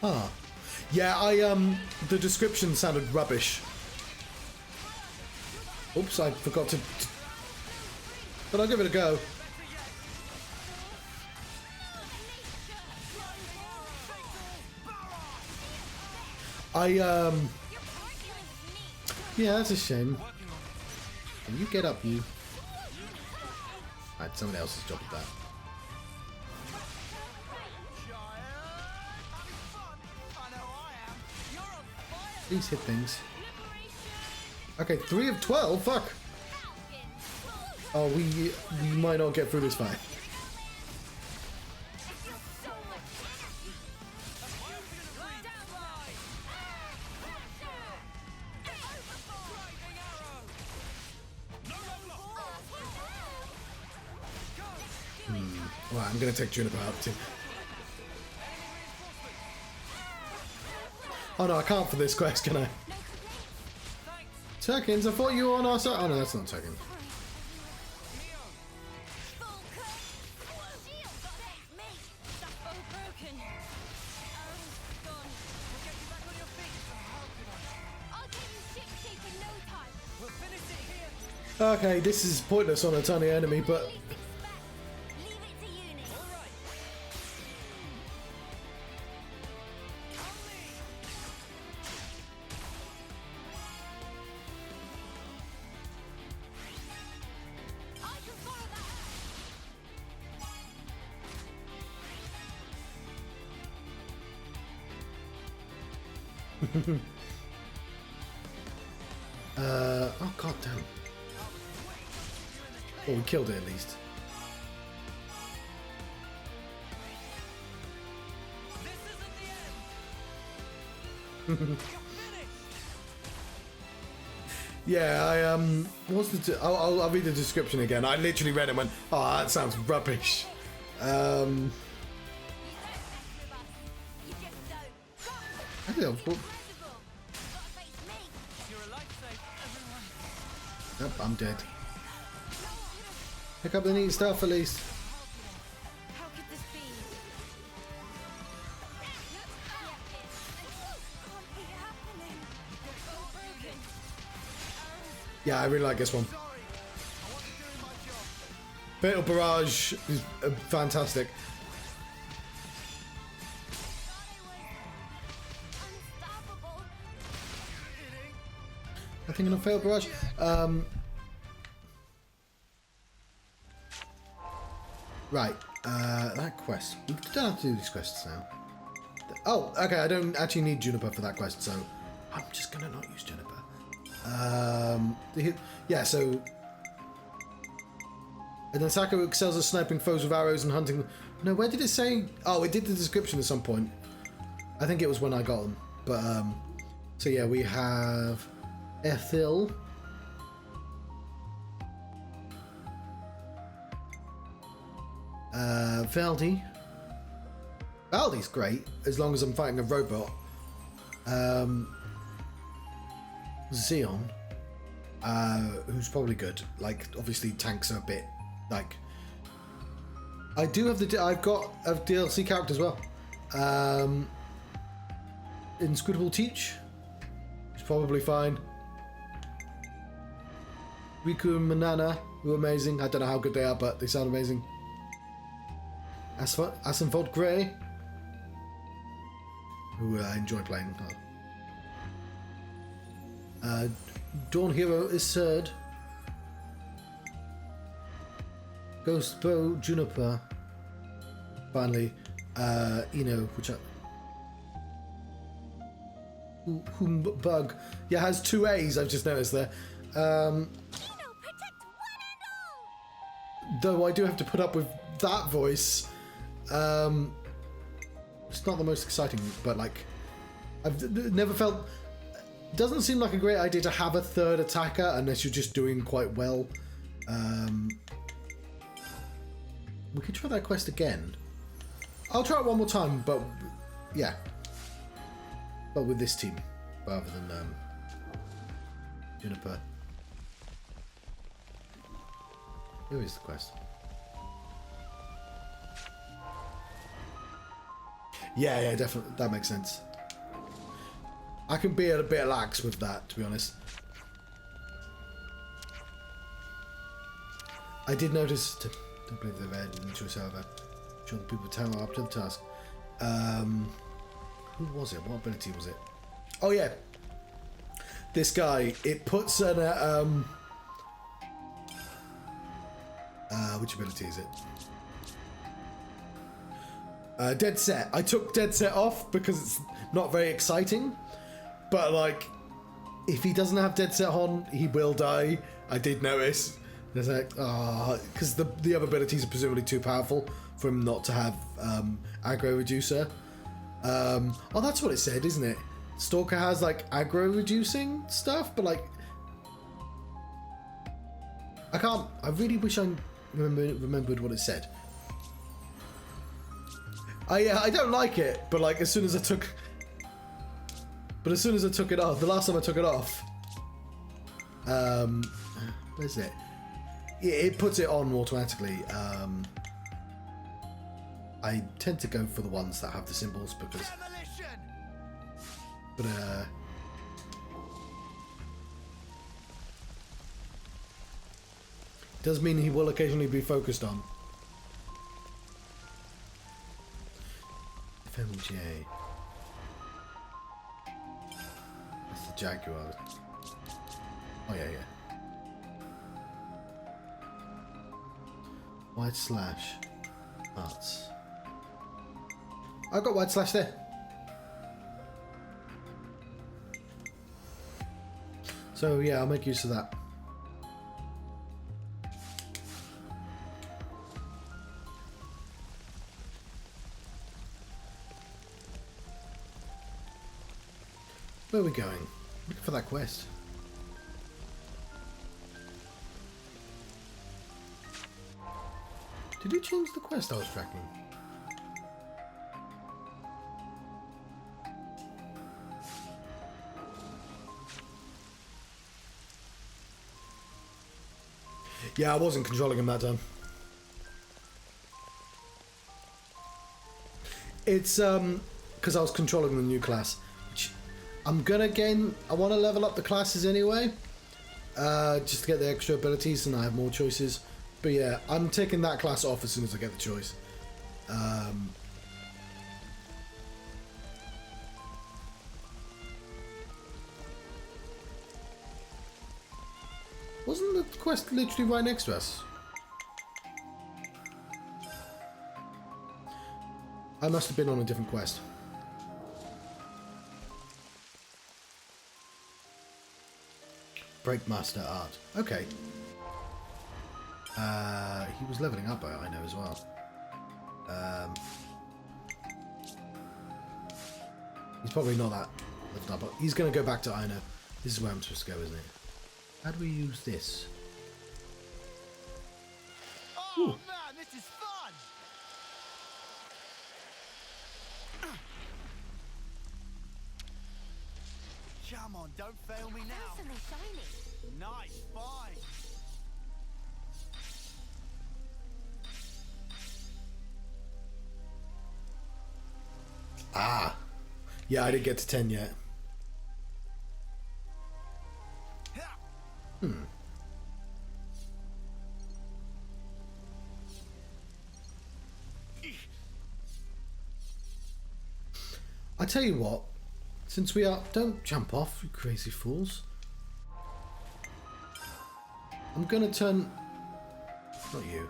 Ah. Yeah, the description sounded rubbish. Oops, I forgot to... But I'll give it a go. Yeah, that's a shame. Can you get up, you? Alright, someone else's job with that. Please hit things. Okay, 3 of 12? Fuck! Oh, we might not get through this fight. Well, I'm gonna take Juniper out too. Oh no, I can't for this quest, can I? Seconds? I thought you were on our side. Oh no, that's not seconds. Okay, this is pointless on a tiny enemy, but... oh god damn. Oh, we killed it at least. Yeah, what's the... I'll read the description again. I literally read it and went, oh, that sounds rubbish. I think Yep, I'm dead. Pick up the neat stuff at least. How could this be? Can't be happening. They're all broken. Yeah, I really like this one. Fatal Barrage is fantastic. Putting in a failed barrage. Right. That quest. We don't have to do these quests now. Oh, okay. I don't actually need Juniper for that quest, so I'm just gonna not use Juniper. Yeah. So. An attacker who excels at sniping foes with arrows and hunting. No, where did it say? Oh, it did the description at some point. I think it was when I got them. But so yeah, we have Ethel. Valdi. Valdi's great as long as I'm fighting a robot. Xeon, who's probably good. Like, obviously tanks are a bit like. I do have I've got a DLC character as well. Inscrutable Teach is probably fine. Riku and Manana, who are amazing. I don't know how good they are, but they sound amazing. Asenfold Grey, who I enjoy playing. Dawn Hero is Surd. Ghost Bow Juniper. Finally, which Bug. Yeah, has 2 A's, I've just noticed there. Though I do have to put up with that voice. It's not the most exciting, but like, I've never felt. Doesn't seem like a great idea to have a third attacker unless you're just doing quite well. We could try that quest again. I'll try it one more time, but yeah, but with this team rather than Juniper. Who is the quest? Yeah, definitely. That makes sense. I can be a bit lax with that, to be honest. I did notice. Don't believe they've added into a server. Sure, the people tower up to the task. Who was it? What ability was it? Oh yeah, this guy. It puts an which ability is it? Dead Set. I took Dead Set off because it's not very exciting. But like, if he doesn't have Dead Set on, he will die. I did notice. There's like, because the other abilities are presumably too powerful for him not to have aggro reducer. Oh, that's what it said, isn't it? Stalker has like aggro reducing stuff, but like, I can't. I really wish I remembered what it said. I don't like it, but like as soon as I took it off, the last time I took it off, where's it? It puts it on automatically. I tend to go for the ones that have the symbols because, but does mean he will occasionally be focused on. FMJ. That's the Jaguar. Oh yeah. White Slash. Arts. I got White Slash there. So yeah, I'll make use of that. Where are we going? Looking for that quest. Did he change the quest I was tracking? Yeah, I wasn't controlling him that time. It's because I was controlling the new class. Which I'm gonna gain. I want to level up the classes anyway, just to get the extra abilities, and I have more choices. But yeah, I'm taking that class off as soon as I get the choice. Wasn't the quest literally right next to us? I must have been on a different quest. Breakmaster art. Okay. He was leveling up, I know as well. He's probably not that leveled up, but he's going to go back to Ino. This is where I'm supposed to go, isn't it? How do we use this? Oh Ooh. man, this is fun! Come on, don't fail me now. Something shiny. Nice find. Ah! Yeah, I didn't get to 10 yet. I tell you what, since we are... Don't jump off, you crazy fools. I'm gonna turn... Not you.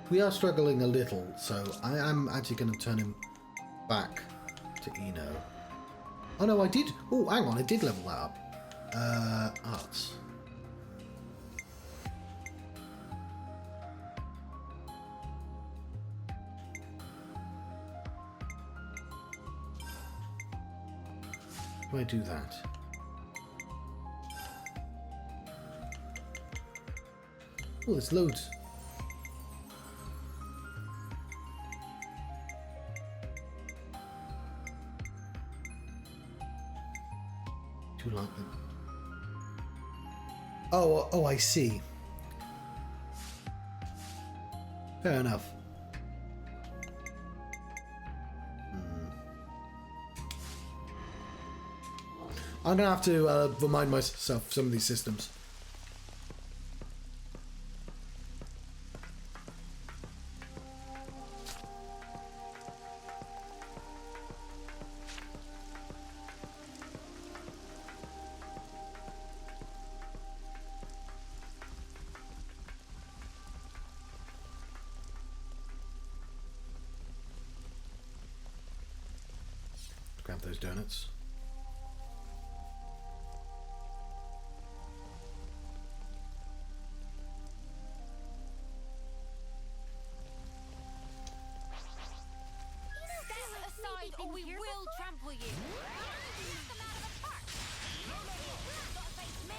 We are struggling a little, so I am actually gonna turn him back to Eno. Oh no, I did... Oh, hang on, I did level that up. Arts. Do I do that? Oh, there's loads. Do you like them? Oh, I see. Fair enough. I'm gonna have to remind myself some of these systems. Grab those donuts. Step aside or we will trample you. Knock them out of the park. Gotta face me.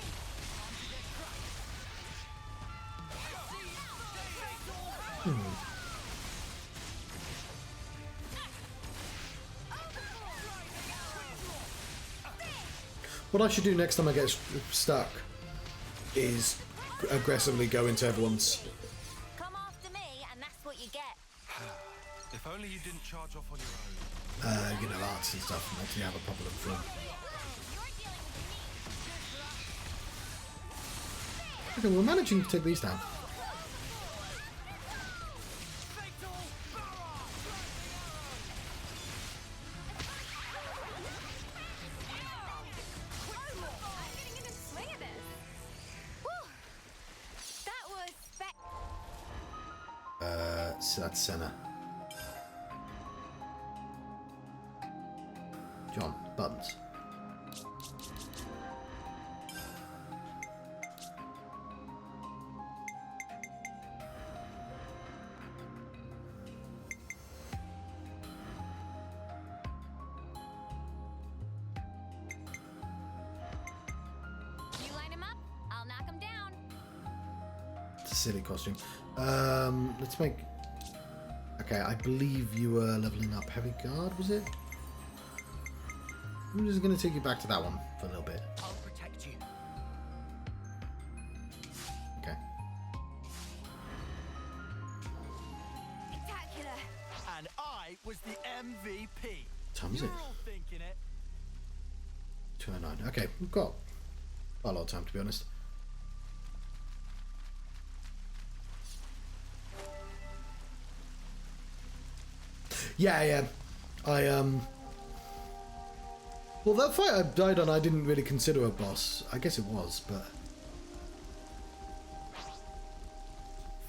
What I should do next time I get stuck is aggressively go into everyone's... Come after me, and that's what you get. If only you didn't charge off on your own. you know, arts and stuff, and actually have a proper look through. Okay, we're managing to take these down. So that's Senna. John, buttons. You line him up, I'll knock him down. It's a silly costume. Let's make... Okay, I believe you were leveling up Heavy Guard, was it? I'm just going to take you back to that one for a little bit. I'll protect you. Okay. Spectacular. And I was the MVP. Time is You're it? all thinking it. 209. Okay, we've got quite a lot of time, to be honest. Yeah. Well, that fight I died on, I didn't really consider a boss. I guess it was, but...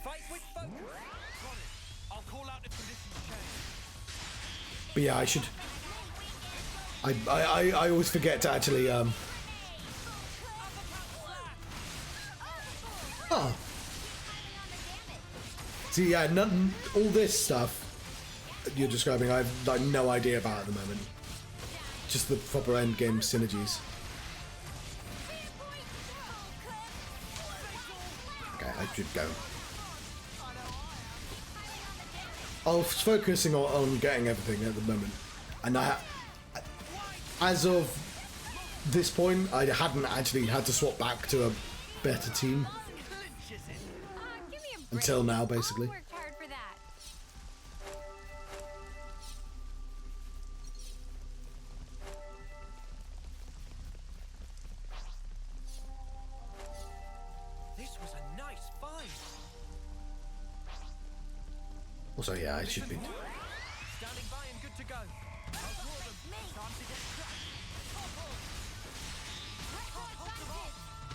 Fight with focus. Got it. I'll call out if conditions change. But yeah, I should... I always forget to actually, Oh. See, yeah, none, all this stuff you're describing, I have like no idea about at the moment. Just the proper endgame synergies. Okay, I should go. I was focusing on getting everything at the moment, and as of this point, I hadn't actually had to swap back to a better team Give me a break. until now, basically. I worked hard for that. This was a nice fight. Also, yeah, I should be. Standing by and good to go. I'll draw them. Time to get cracked.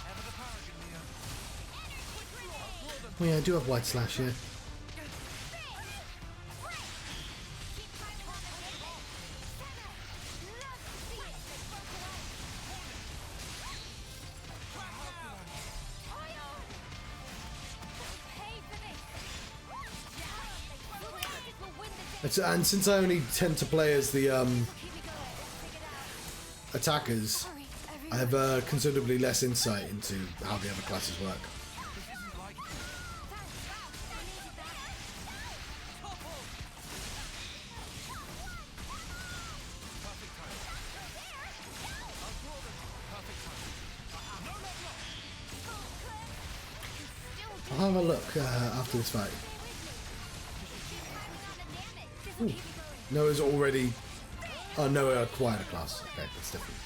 Ever the paragon, Leo. Oh yeah, I do have White Slash here. And since I only tend to play as the attackers, I have considerably less insight into how the other classes work. I'll have a look after this fight. Ooh. Noah's already... Oh, Noah acquired a class. Okay, that's different.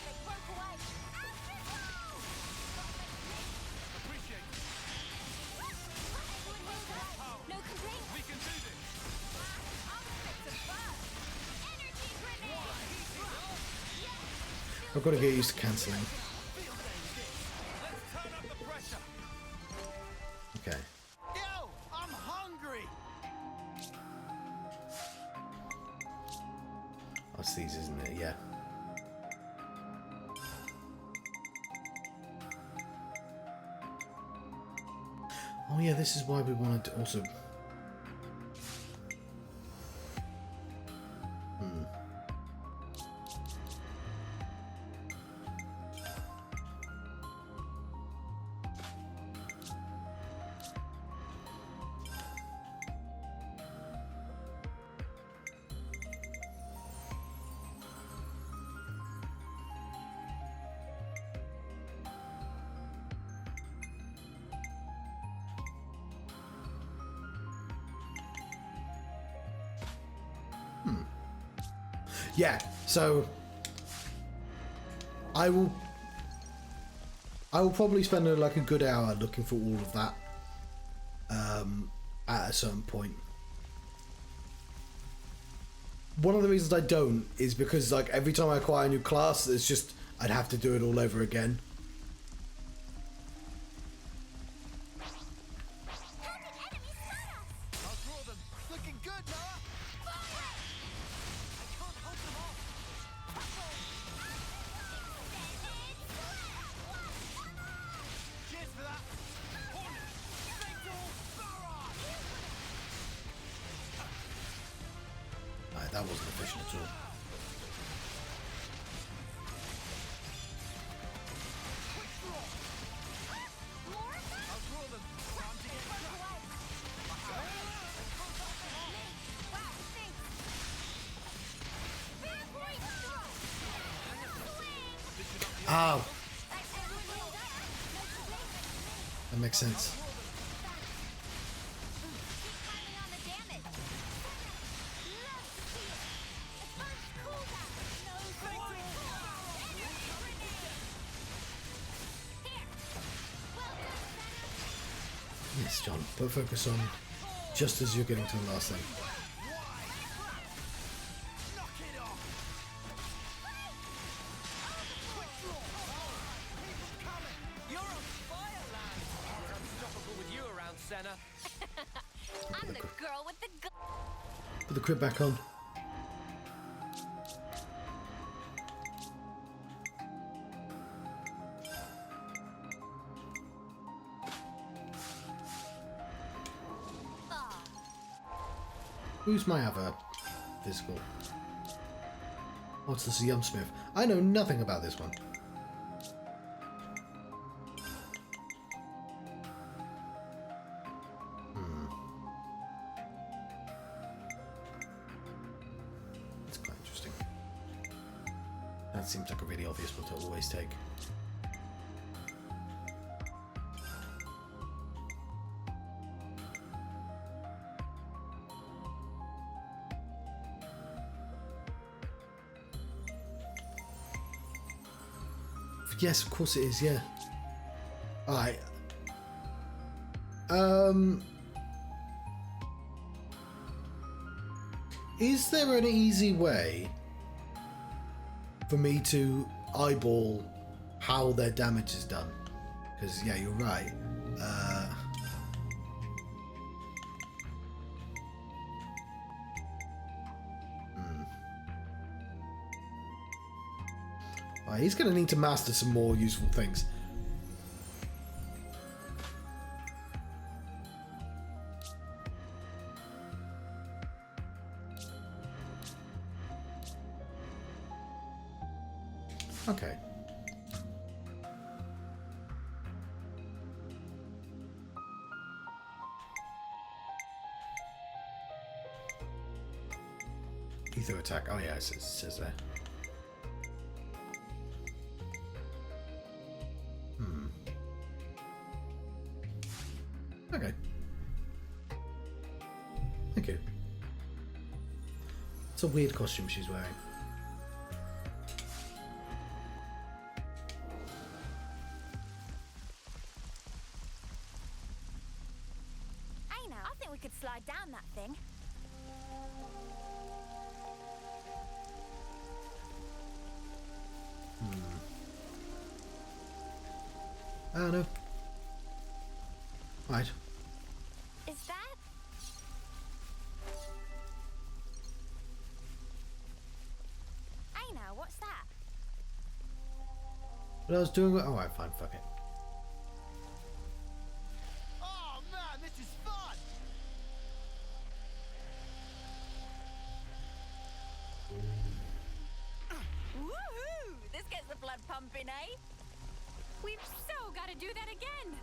I've got to get used to cancelling. Okay. Yo, I'm hungry. That's these, isn't it? Yeah. Oh yeah, this is why we wanted to also... Yeah, so I will probably spend like a good hour looking for all of that at a certain point. One of the reasons I don't is because like every time I acquire a new class, it's just I'd have to do it all over again. I'll draw them. Looking good, Noah. I can't hold them off. Cheers for that. Right, that wasn't efficient at all. I'll draw them. Time to get cracked. Oh, that makes sense. Yes, John, put focus on just as you're getting to the last thing. Knock it off. the crib back on. Who's my other physical? What's this, a Yumsmith? I know nothing about this one. That's quite interesting. That seems like a really obvious one to always take. Yes, of course it is, yeah. Alright. Is there an easy way for me to eyeball how their damage is done? Because, yeah, you're right. He's going to need to master some more useful things. Okay. Ether attack. Oh yeah, it says there. Okay. Thank you. It's a weird costume she's wearing. Hey now, I think we could slide down that thing. I don't know. Right. Is that? Hey now, what's that? But I was doing. Oh, alright, fine, fuck it. Oh man, this is fun! Woohoo! This gets the blood pumping, eh? We've so got to do that again.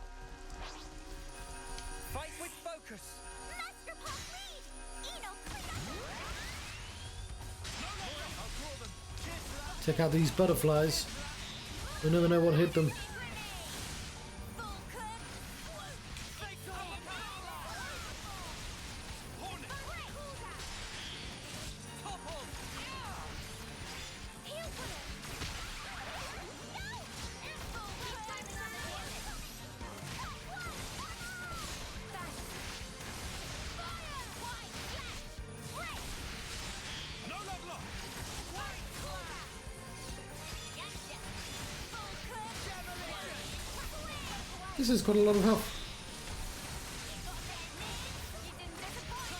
Fight with focus! Master Pop lead! Eno, clean up! I'll draw them. Cheers for that. Check out these butterflies. You'll never know what hit them. Full cut! Face on! Hornet! Top on! Heal for it! No! Full cut! Fire! White flash! Break! No love lost! White claw! Gotcha! Full cut! This has got a lot of health. You didn't disappoint!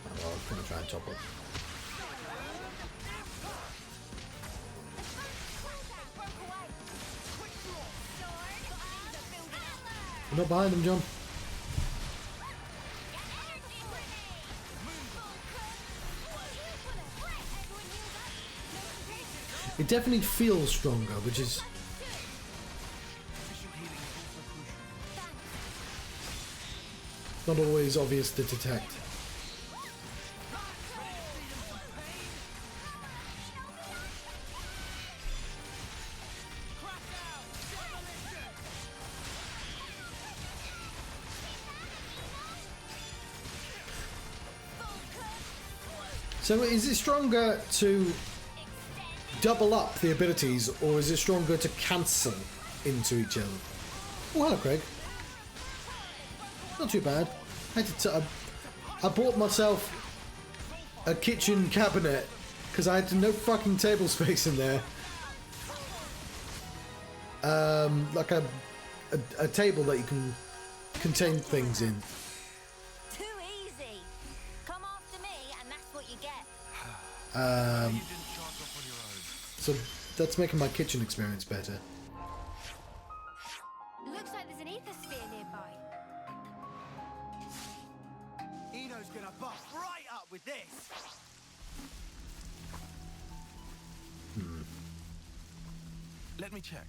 Oh, well, I'm gonna try and top it. We're not behind them, John. It definitely feels stronger, which is not always obvious to detect. So is it stronger to double up the abilities, or is it stronger to cancel into each other? Oh, hello, Craig. Not too bad. I bought myself a kitchen cabinet because I had no fucking table space in there. Like a table that you can contain things in. You didn't charge off on your own. So that's making my kitchen experience better. Looks like there's an ether sphere nearby. Eno's gonna buff right up with this. Let me check.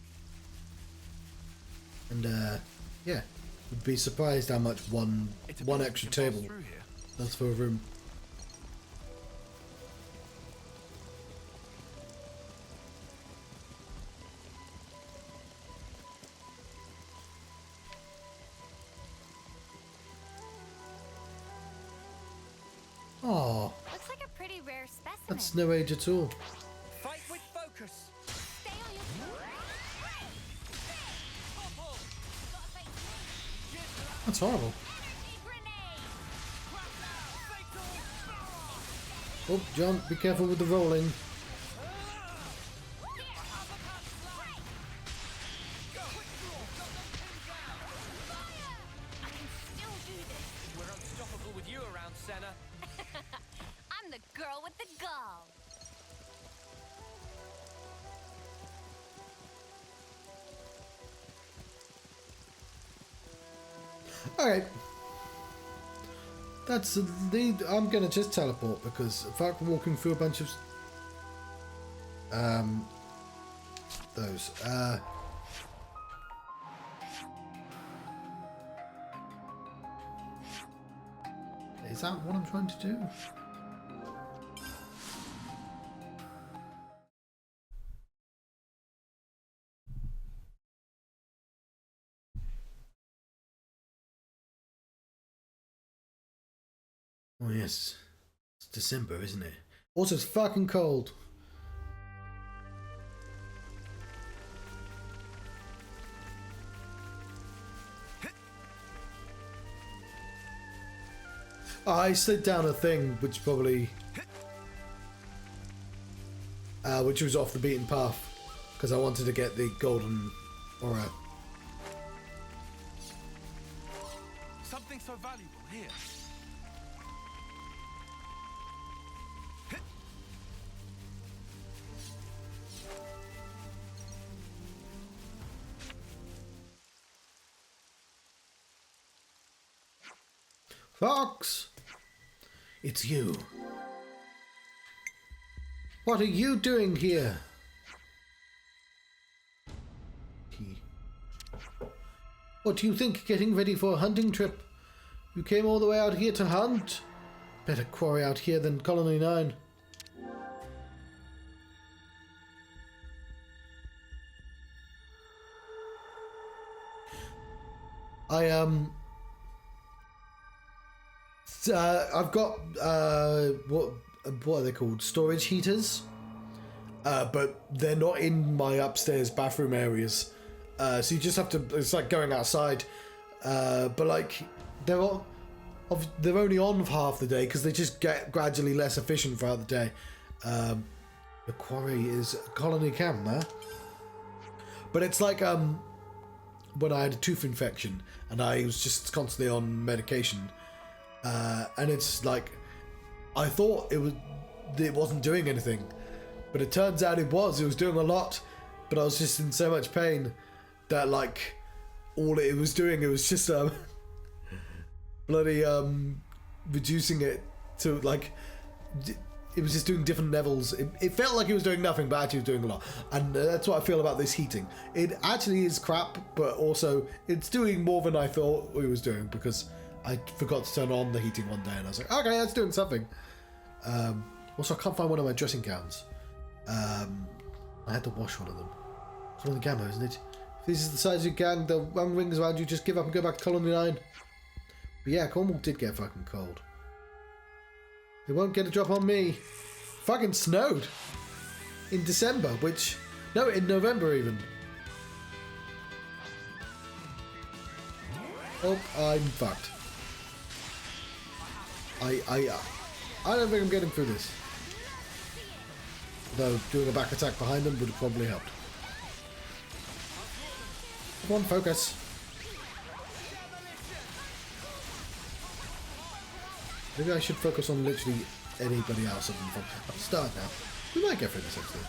And yeah, would be surprised how much one It's a one pity we extra can pass table through here. does for a room. Oh, Looks like a pretty rare specimen. that's no age at all. Fight with focus. Stay on your toes. Gotta face me. That's horrible. Energy grenade. Oh, John, be careful with the rolling. I can still do this. We're unstoppable with you around, Senna. I'm the girl with the gall. Alright. That's the. I'm gonna just teleport because if I'm walking through a bunch of. Those. Is that what I'm trying to do? Oh yes, it's December, isn't it? Also, it's fucking cold. I slid down a thing which probably, which was off the beaten path because I wanted to get the golden aura. Something so valuable here. Fox! It's you. What are you doing here? What do you think, getting ready for a hunting trip? You came all the way out here to hunt? Better quarry out here than Colony 9. I've got what are they called? Storage heaters, but they're not in my upstairs bathroom areas. So you just have to. It's like going outside, but like they're only on for half the day because they just get gradually less efficient throughout the day. The quarry is Colony Camp, huh? But it's like when I had a tooth infection and I was just constantly on medication. And it's like, I thought it wasn't doing anything, but it turns out it was doing a lot, but I was just in so much pain that like, all it was doing, it was just bloody reducing it to like, it was just doing different levels. It felt like it was doing nothing, but actually it was doing a lot. And that's what I feel about this heating. It actually is crap, but also it's doing more than I thought it was doing because I forgot to turn on the heating one day and I was like, okay, that's doing something. Also, I can't find one of my dressing gowns. I had to wash one of them. It's one of the camo, isn't it? If this is the size of your gang, the one rings around you, just give up and go back to Colony 9. But yeah, Cornwall did get fucking cold. It won't get a drop on me. Fucking snowed. In December, no, in November even. Oh, I'm fucked. I don't think I'm getting through this. Though doing a back attack behind them would have probably helped. Come on, focus. Maybe I should focus on literally anybody else other than from the start now. We might get through this actually.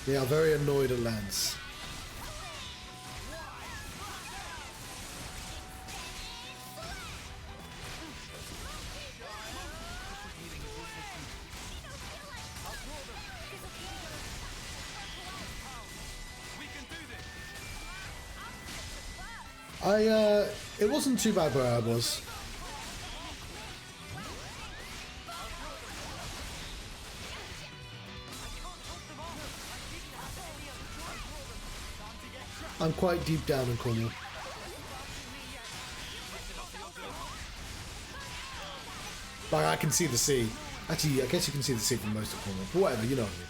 They are very annoyed at Lance. It wasn't too bad where I was. I'm quite deep down in Cornwall. Like, I can see the sea. Actually, I guess you can see the sea from most of Cornwall. But whatever, you know what I mean.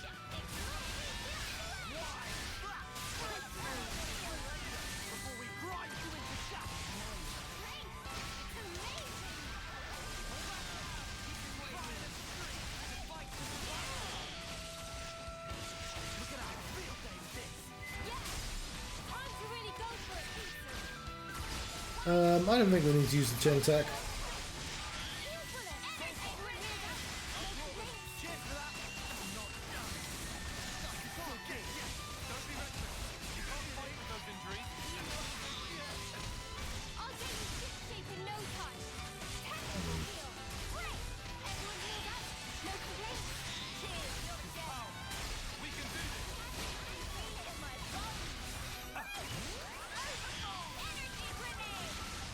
I don't think we need to use the chain attack.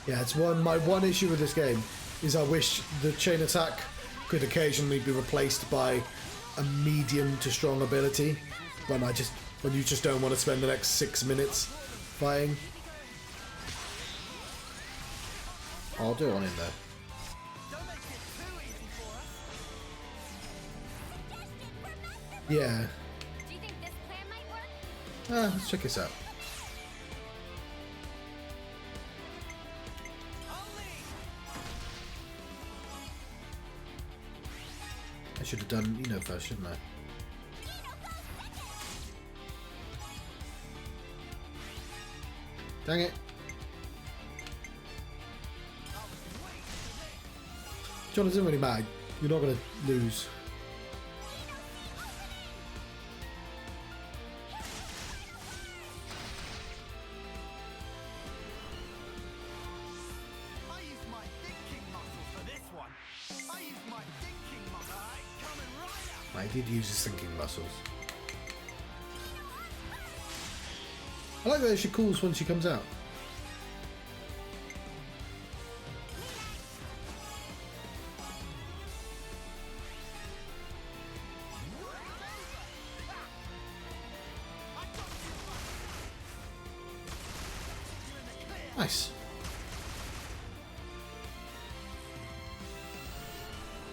Yeah, it's my one issue with this game is I wish the chain attack could occasionally be replaced by a medium to strong ability when you just don't want to spend the next 6 minutes fighting. I'll do one in there. Yeah. Do you think this plan might work? Let's check this out. I should have done Eno first, shouldn't I? Dang it. John, it doesn't really matter. You're not going to lose. I did use his thinking muscles. I like that she calls when she comes out. Nice.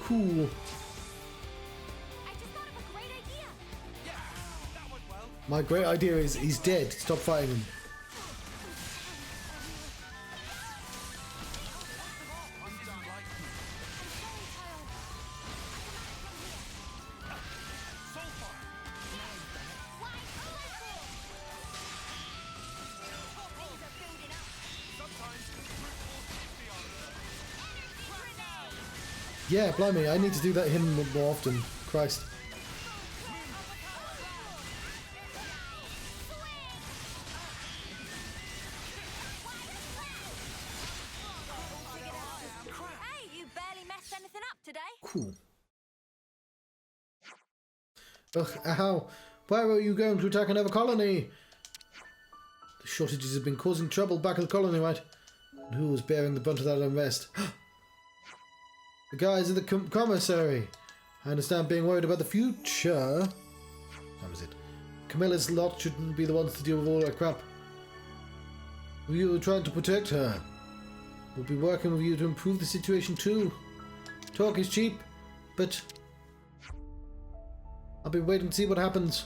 Cool. My great idea is he's dead. Stop fighting him. Yeah, blimey, I need to do that him more often. Christ. Cool. Ugh, ow. Where are you going to attack another colony? The shortages have been causing trouble back at the colony, right? And who was bearing the brunt of that unrest? The guys at the commissary. I understand being worried about the future. That was it. Camilla's lot shouldn't be the ones to deal with all that crap. We were trying to protect her. We'll be working with you to improve the situation too. Talk is cheap, but I'll be waiting to see what happens.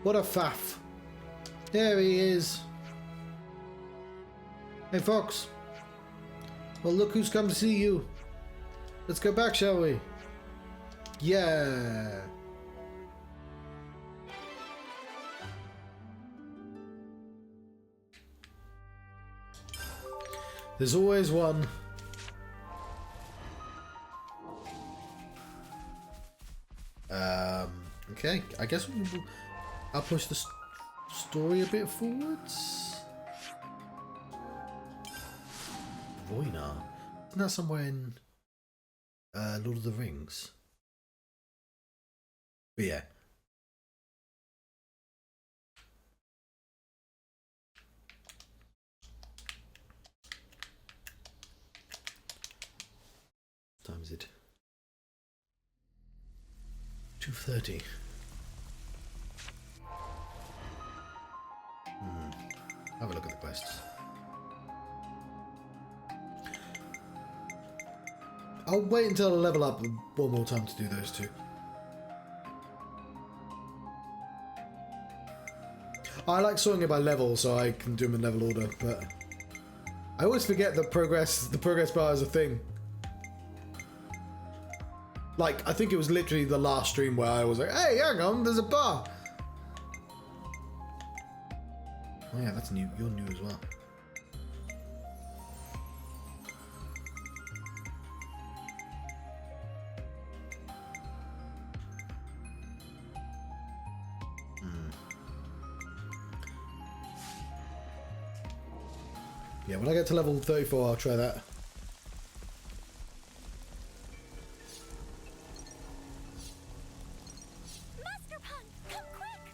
What a faff. There he is. Hey, Fox. Well, look who's come to see you. Let's go back, shall we? Yeah. There's always one. Okay, I guess I'll push the story a bit forwards. Voyna. Isn't that somewhere in Lord of the Rings? But yeah. What time is it? 2:30. Have a look at the quests. I'll wait until I level up one more time to do those two. I like sorting it by level so I can do them in level order, but I always forget that the progress bar is a thing. Like, I think it was literally the last stream where I was like, hey, hang on, there's a bar. Oh yeah, that's new. You're new as well. Yeah, when I get to level 34, I'll try that. Master Pun, come quick!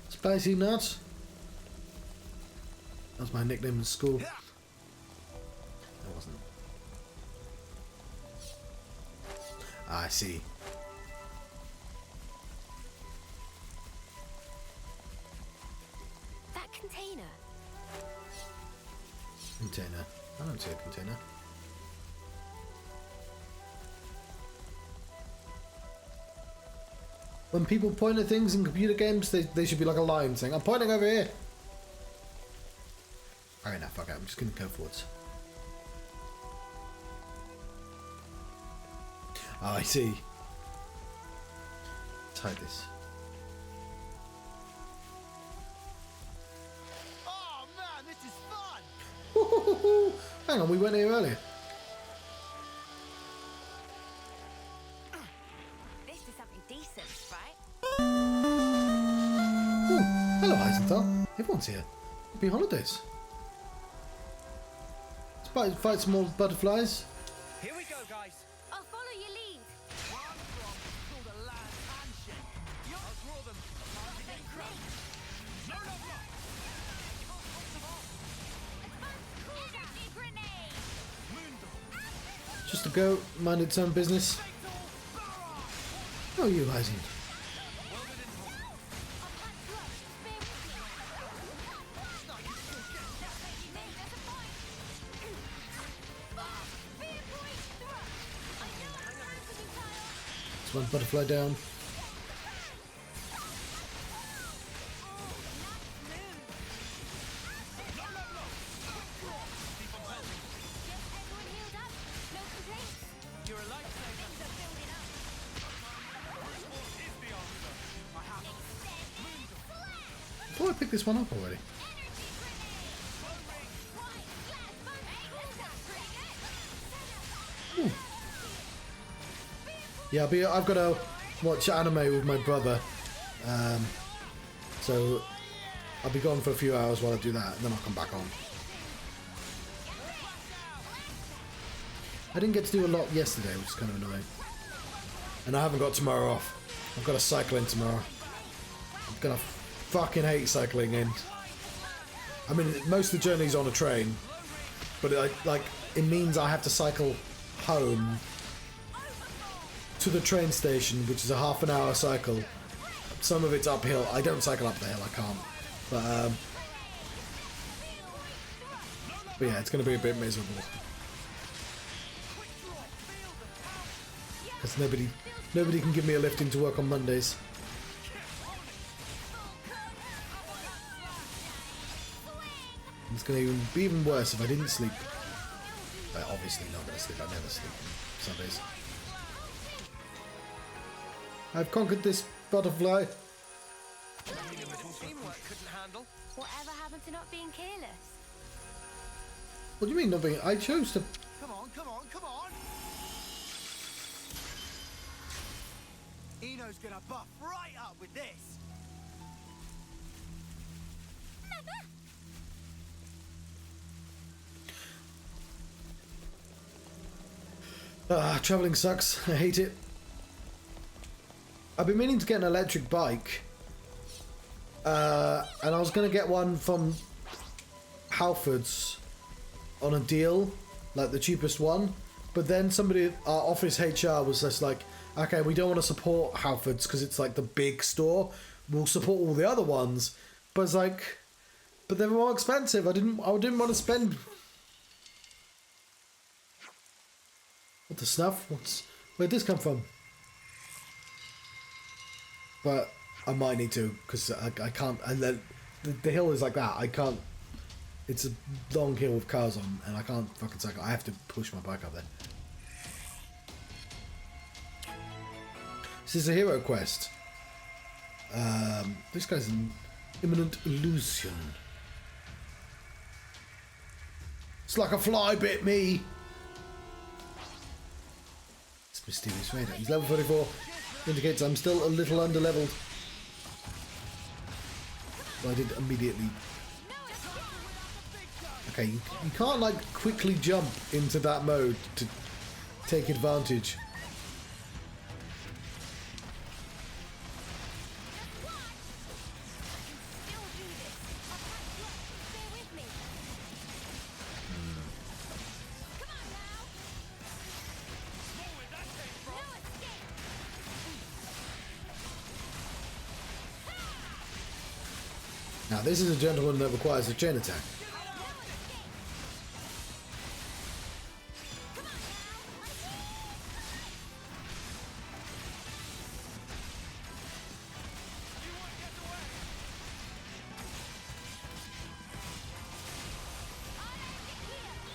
Spicy nuts. That was my nickname in school. That wasn't. I see. That container. Container. I don't see a container. When people point at things in computer games, they should be like a line saying, I'm pointing over here. Alright, now fuck it. I'm just going to go forwards. Oh, I see. Let's hide this. Oh man, this is fun! Hang on, we went here earlier. This is something decent, right? Oh, hello, Eisenthal. Everyone's here. Happy holidays. Let's fight some more butterflies. Here we go, guys. I'll follow your lead. Where I'm from, it's called a land handshake. I'll draw them. Time to get crushed. No, no, no. Energy grenade! Just to go, mind its own business. Oh, you, Eisen. It's one butterfly down. You're a lifesaver. I thought I picked this one up already. Ooh. Yeah, I've got to watch anime with my brother, so I'll be gone for a few hours while I do that, and then I'll come back on. I didn't get to do a lot yesterday, which is kind of annoying. And I haven't got tomorrow off. I've got to cycle in tomorrow. I'm gonna fucking hate cycling in. I mean, most of the journey's on a train, but it means I have to cycle home to the train station, which is a half an hour cycle. Some of it's uphill. I don't cycle up the hill, I can't. But yeah, it's going to be a bit miserable. Because nobody can give me a lift into work on Mondays. It's going to be even worse if I didn't sleep. Obviously not going to sleep. I never sleep on Sundays. I've conquered this butterfly. Teamwork couldn't handle. Whatever happened to not being careless? What do you mean not being? I chose to. Come on, come on, come on! Eno's gonna buff right up with this! Traveling sucks. I hate it. I've been meaning to get an electric bike. And I was going to get one from Halfords on a deal, like the cheapest one. But then somebody at our office HR was just like, okay, we don't want to support Halfords because it's like the big store. We'll support all the other ones. But it's like, but they're more expensive. I didn't want to spend. What the snuff? Where'd this come from? But I might need to, because I can't, and then the hill is like that, I can't, it's a long hill with cars on, and I can't fucking cycle, I have to push my bike up there. This is a hero quest. This guy's an imminent illusion. It's like a fly bit me! It's mysterious radar. He's level 34. Indicates I'm still a little under-leveled. So I did immediately. Okay, you can't like quickly jump into that mode to take advantage. Now this is a gentleman that requires a chain attack.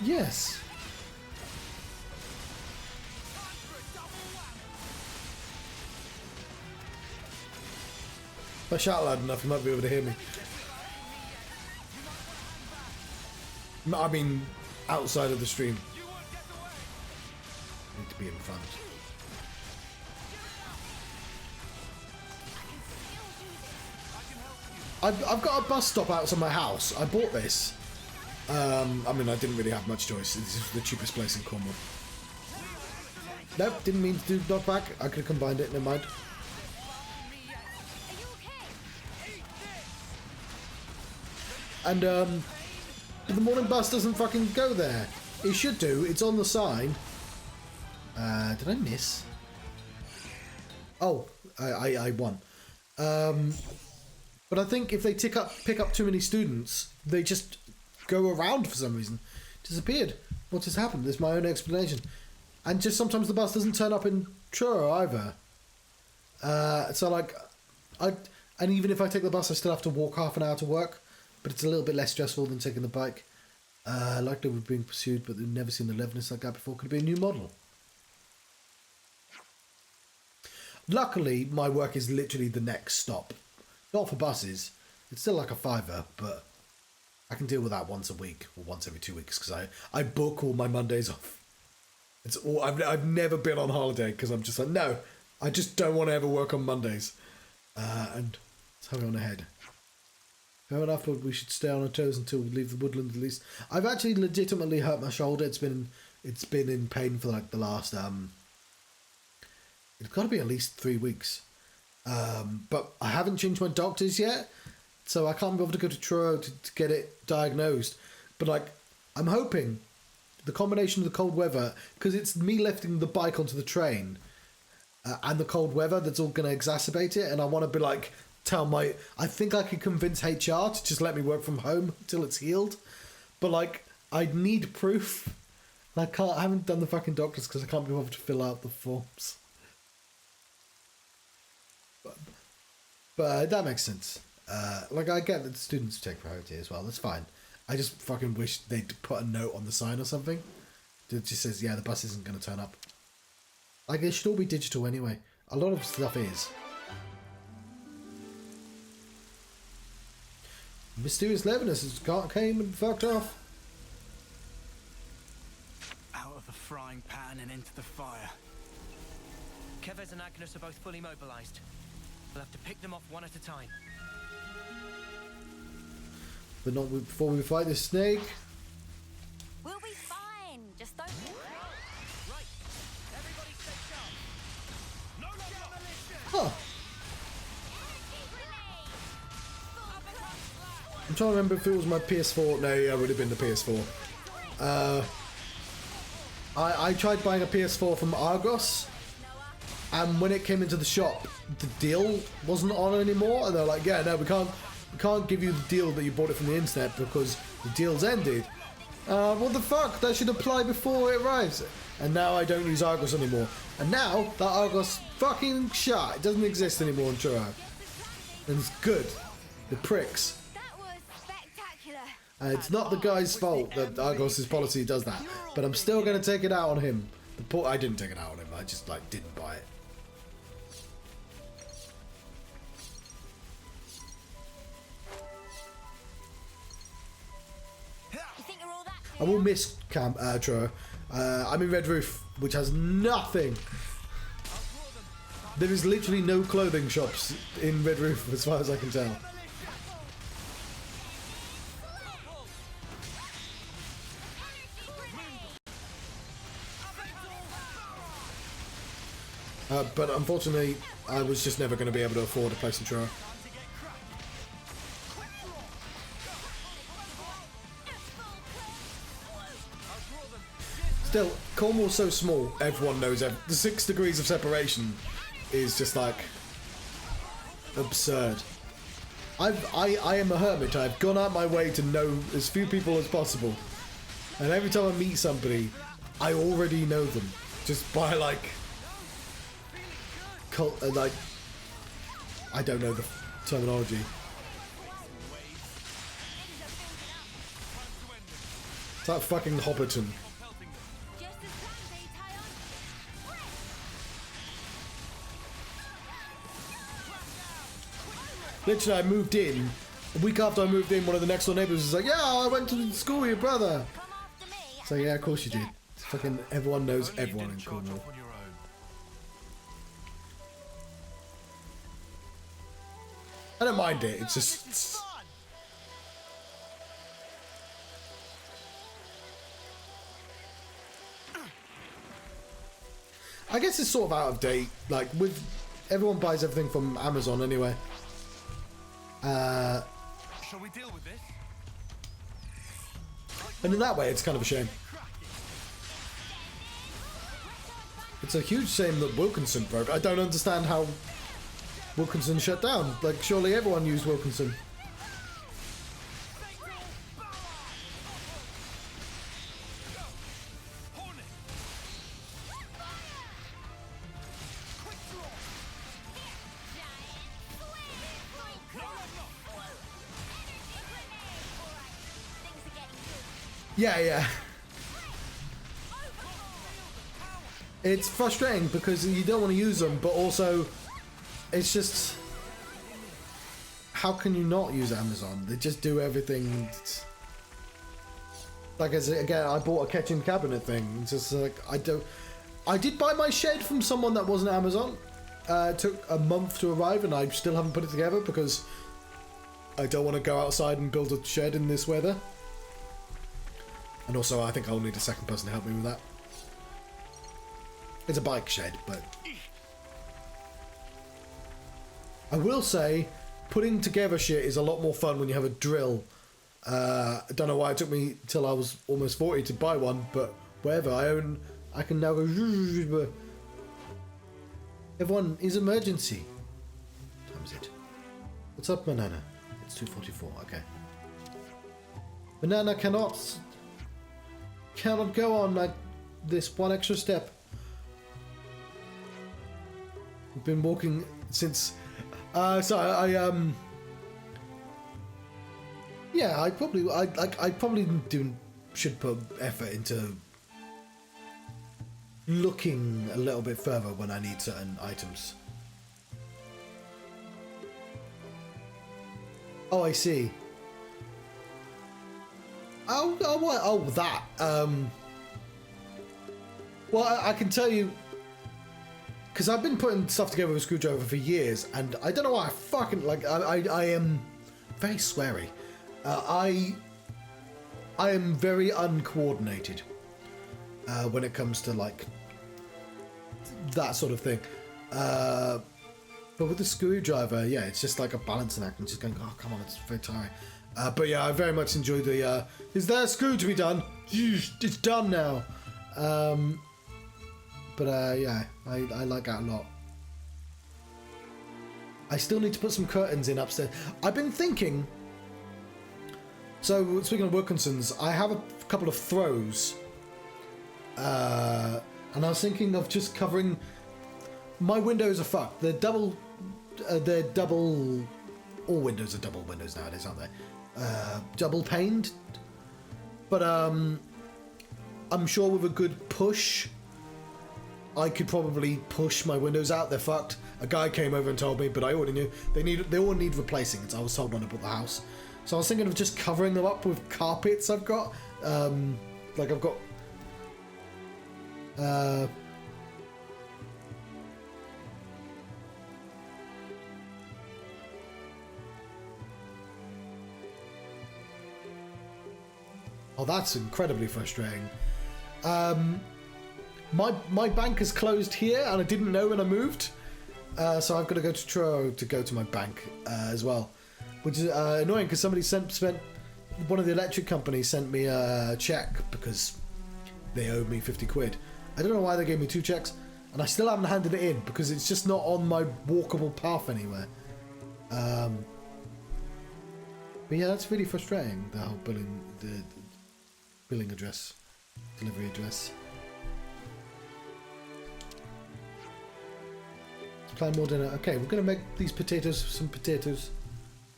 Yes. If I shout loud enough, you might be able to hear me. I mean, outside of the stream. Need to be in front. I've got a bus stop outside my house. I bought this. I mean, I didn't really have much choice. This is the cheapest place in Cornwall. Nope, didn't mean to do knockback. I could have combined it, never mind. And, the morning bus doesn't fucking go there. It should do. It's on the sign. Did I miss? Oh, I won. But I think if they pick up too many students, they just go around for some reason. Disappeared. What has happened? There's my own explanation. And just sometimes the bus doesn't turn up in Truro either. So like, and even if I take the bus, I still have to walk half an hour to work. But it's a little bit less stressful than taking the bike. Likely we're being pursued, but they've never seen the levelness like that before. Could it be a new model? Luckily, my work is literally the next stop. Not for buses. It's still like a £5, but I can deal with that once a week or once every 2 weeks because I book all my Mondays off. It's all I've never been on holiday because I'm just like, no, I just don't want to ever work on Mondays. And let's hurry on ahead. Fair enough, but we should stay on our toes until we leave the woodland at least. I've actually legitimately hurt my shoulder. It's been in pain for like the last it's got to be at least 3 weeks. But I haven't changed my doctors yet, so I can't be able to go to Truro to get it diagnosed. But like, I'm hoping the combination of the cold weather, because it's me lifting the bike onto the train, and the cold weather that's all going to exacerbate it. And I want to be like, I think I could convince HR to just let me work from home until it's healed. But like, I need proof. And I haven't done the fucking doctors because I can't be bothered to fill out the forms. But that makes sense. Like, I get that students take priority as well. That's fine. I just fucking wish they'd put a note on the sign or something that just says, yeah, the bus isn't going to turn up. Like, it should all be digital anyway. A lot of stuff is. Mysterious Levinus has came and fucked off. Out of the frying pan and into the fire. Kevez and Agnes are both fully mobilized. We'll have to pick them off one at a time. But not before we fight this snake. We'll be fine. Just don't. Right. Everybody stay sharp. No demolition. Huh. I'm trying to remember if it was my PS4. No, yeah, it would have been the PS4. I tried buying a PS4 from Argos, and when it came into the shop, the deal wasn't on anymore, and they're like, "Yeah, no, we can't give you the deal that you bought it from the internet because the deal's ended." What the fuck? That should apply before it arrives. And now I don't use Argos anymore. And now that Argos fucking shut. It doesn't exist anymore in Truro. And it's good. The pricks. That was spectacular. It's not the guy's fault that Argos' policy does that, but I'm still going to take it out on him. I didn't take it out on him. I just didn't buy it. You think you're all that? I will miss Truro. I'm in Red Roof, which has nothing. There is literally no clothing shops in Red Roof, as far as I can tell. But unfortunately, I was just never going to be able to afford a place in Truro. Still, Cornwall's so small, everyone knows the 6 degrees of separation is just absurd. I am a hermit. I've gone out my way to know as few people as possible, and every time I meet somebody, I already know them just by I don't know the terminology. It's like fucking Hobbiton. Just as clumsy, tie on. Literally, I moved in. A week after I moved in, one of the next door neighbours was like, "Yeah, I went to school with your brother." Come after me. So yeah, of course you did. It's fucking everyone knows Only you everyone in didn't charge Cornwall. off on your own. I don't mind it. It's just. I guess it's sort of out of date. Everyone buys everything from Amazon anyway. Shall we deal with this? And in that way, it's kind of a shame. It's a huge shame that Wilkinson broke. I don't understand how Wilkinson shut down. Surely everyone used Wilkinson. Yeah. It's frustrating because you don't want to use them, but also it's just, how can you not use Amazon? They just do everything. Again, I bought a kitchen cabinet thing. It's just I did buy my shed from someone that wasn't Amazon. It took a month to arrive, and I still haven't put it together because I don't want to go outside and build a shed in this weather. And also, I think I'll need a second person to help me with that. It's a bike shed, but I will say, putting together shit is a lot more fun when you have a drill. I don't know why it took me till I was almost 40 to buy one, but whatever. I can now go. Everyone is emergency. What time is it? What's up, Banana? It's 2:44. Okay. Banana cannot go on this one extra step. I've been walking since. Yeah, I probably should put effort into looking a little bit further when I need certain items. Oh, I see. That. Well, I can tell you, because I've been putting stuff together with a screwdriver for years, and I don't know why I fucking like. I am very sweary. I am very uncoordinated when it comes to like that sort of thing. But with the screwdriver, yeah, it's just like a balancing act and just going, oh, come on, it's very tiring. But yeah, I very much enjoy the, is there a screw to be done? It's done now. Yeah, I like that a lot. I still need to put some curtains in upstairs. I've been thinking, so speaking of Wilkinson's, I have a couple of throws. And I was thinking of just covering, my windows are fucked. They're double, all windows are double windows nowadays, aren't they? Double paned. But I'm sure with a good push, I could probably push my windows out. They're fucked. A guy came over and told me, but I already knew they all need replacing. I was told when I bought the house. So I was thinking of just covering them up with carpets I've got. Like I've got oh, that's incredibly frustrating. My bank is closed here, and I didn't know when I moved. So I've got to go to Truro to go to my bank as well, which is annoying because somebody spent one of the electric companies sent me a check because they owed me 50 quid. I don't know why they gave me 2 checks, and I still haven't handed it in because it's just not on my walkable path anywhere. But yeah, that's really frustrating. The whole billing address, delivery address. Plan more dinner. Okay, we're gonna make these potatoes some potatoes.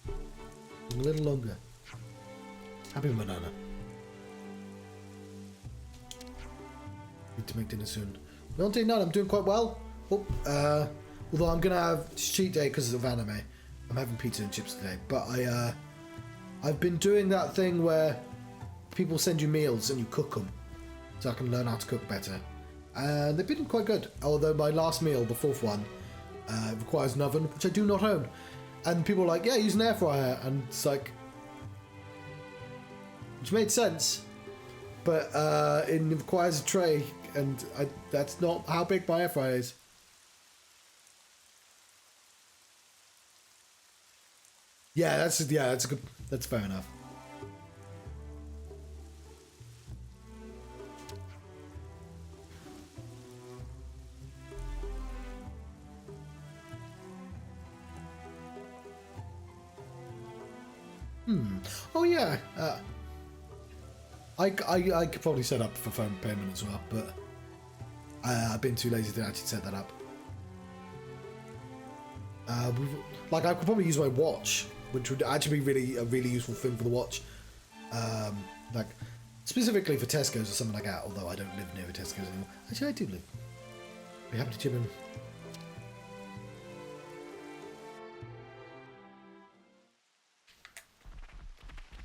A little longer. Happy banana. Need to make dinner soon. Well, day 9, I'm doing quite well. Oh, although I'm gonna have cheat day because of anime. I'm having pizza and chips today. But I've been doing that thing where people send you meals and you cook them, so I can learn how to cook better. And they've been quite good. Although my last meal, the 4th one, requires an oven, which I do not own. And people are like, yeah, use an air fryer, and it's like, which made sense, but it requires a tray, and that's not how big my air fryer is. Yeah, that's good. That's fair enough. Oh yeah. I could probably set up for phone payment as well, but I've been too lazy to actually set that up. Like I could probably use my watch, which would actually be a really useful thing for the watch. Like specifically for Tesco's or something like that. Although I don't live near a Tesco's anymore. Actually, I do live. Be happy to chip in.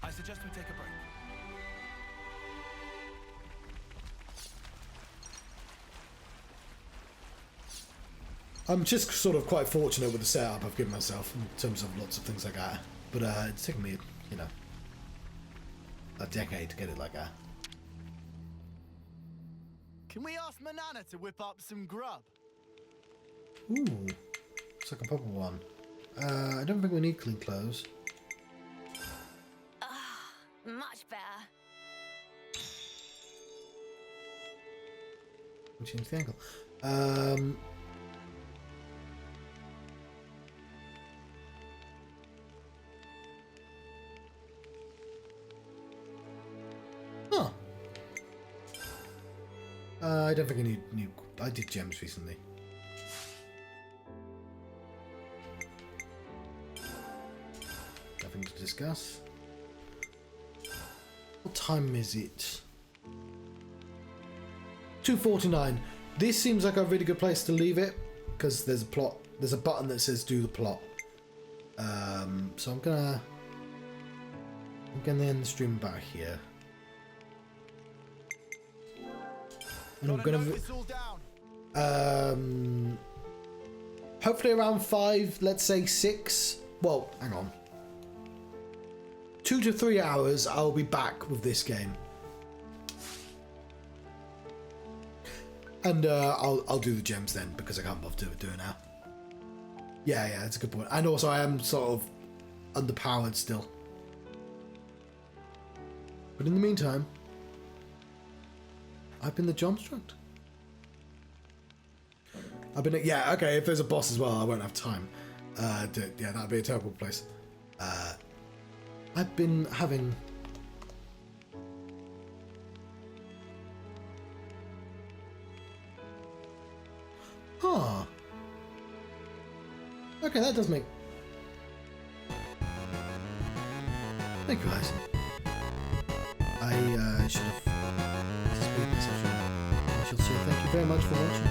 I suggest we take a break. I'm just sort of quite fortunate with the setup I've given myself in terms of lots of things like that. But it's taken me, you know, a decade to get it like that. Can we ask Manana to whip up some grub? Ooh, it's like a proper one. I don't think we need clean clothes. Much better. We change the angle. Huh. I don't think I need new. I did gems recently. Nothing to discuss. What time is it? 2:49. This seems like a really good place to leave it because there's a plot. There's a button that says "Do the plot." So I'm gonna end the stream back here. And I'm Gotta gonna note this all down. hopefully around 5, let's say 6. Well, hang on. 2 to 3 hours, I'll be back with this game. And I'll do the gems then, because I can't bother to do it now. Yeah, that's a good point. And also I am sort of underpowered still. But in the meantime, I've been the Johnstruct. Yeah, okay, if there's a boss as well, I won't have time. Yeah, that'd be a terrible place. I've been having... Huh. Okay, that does make... Thank you, guys. I should have... I shall say thank you very much for watching.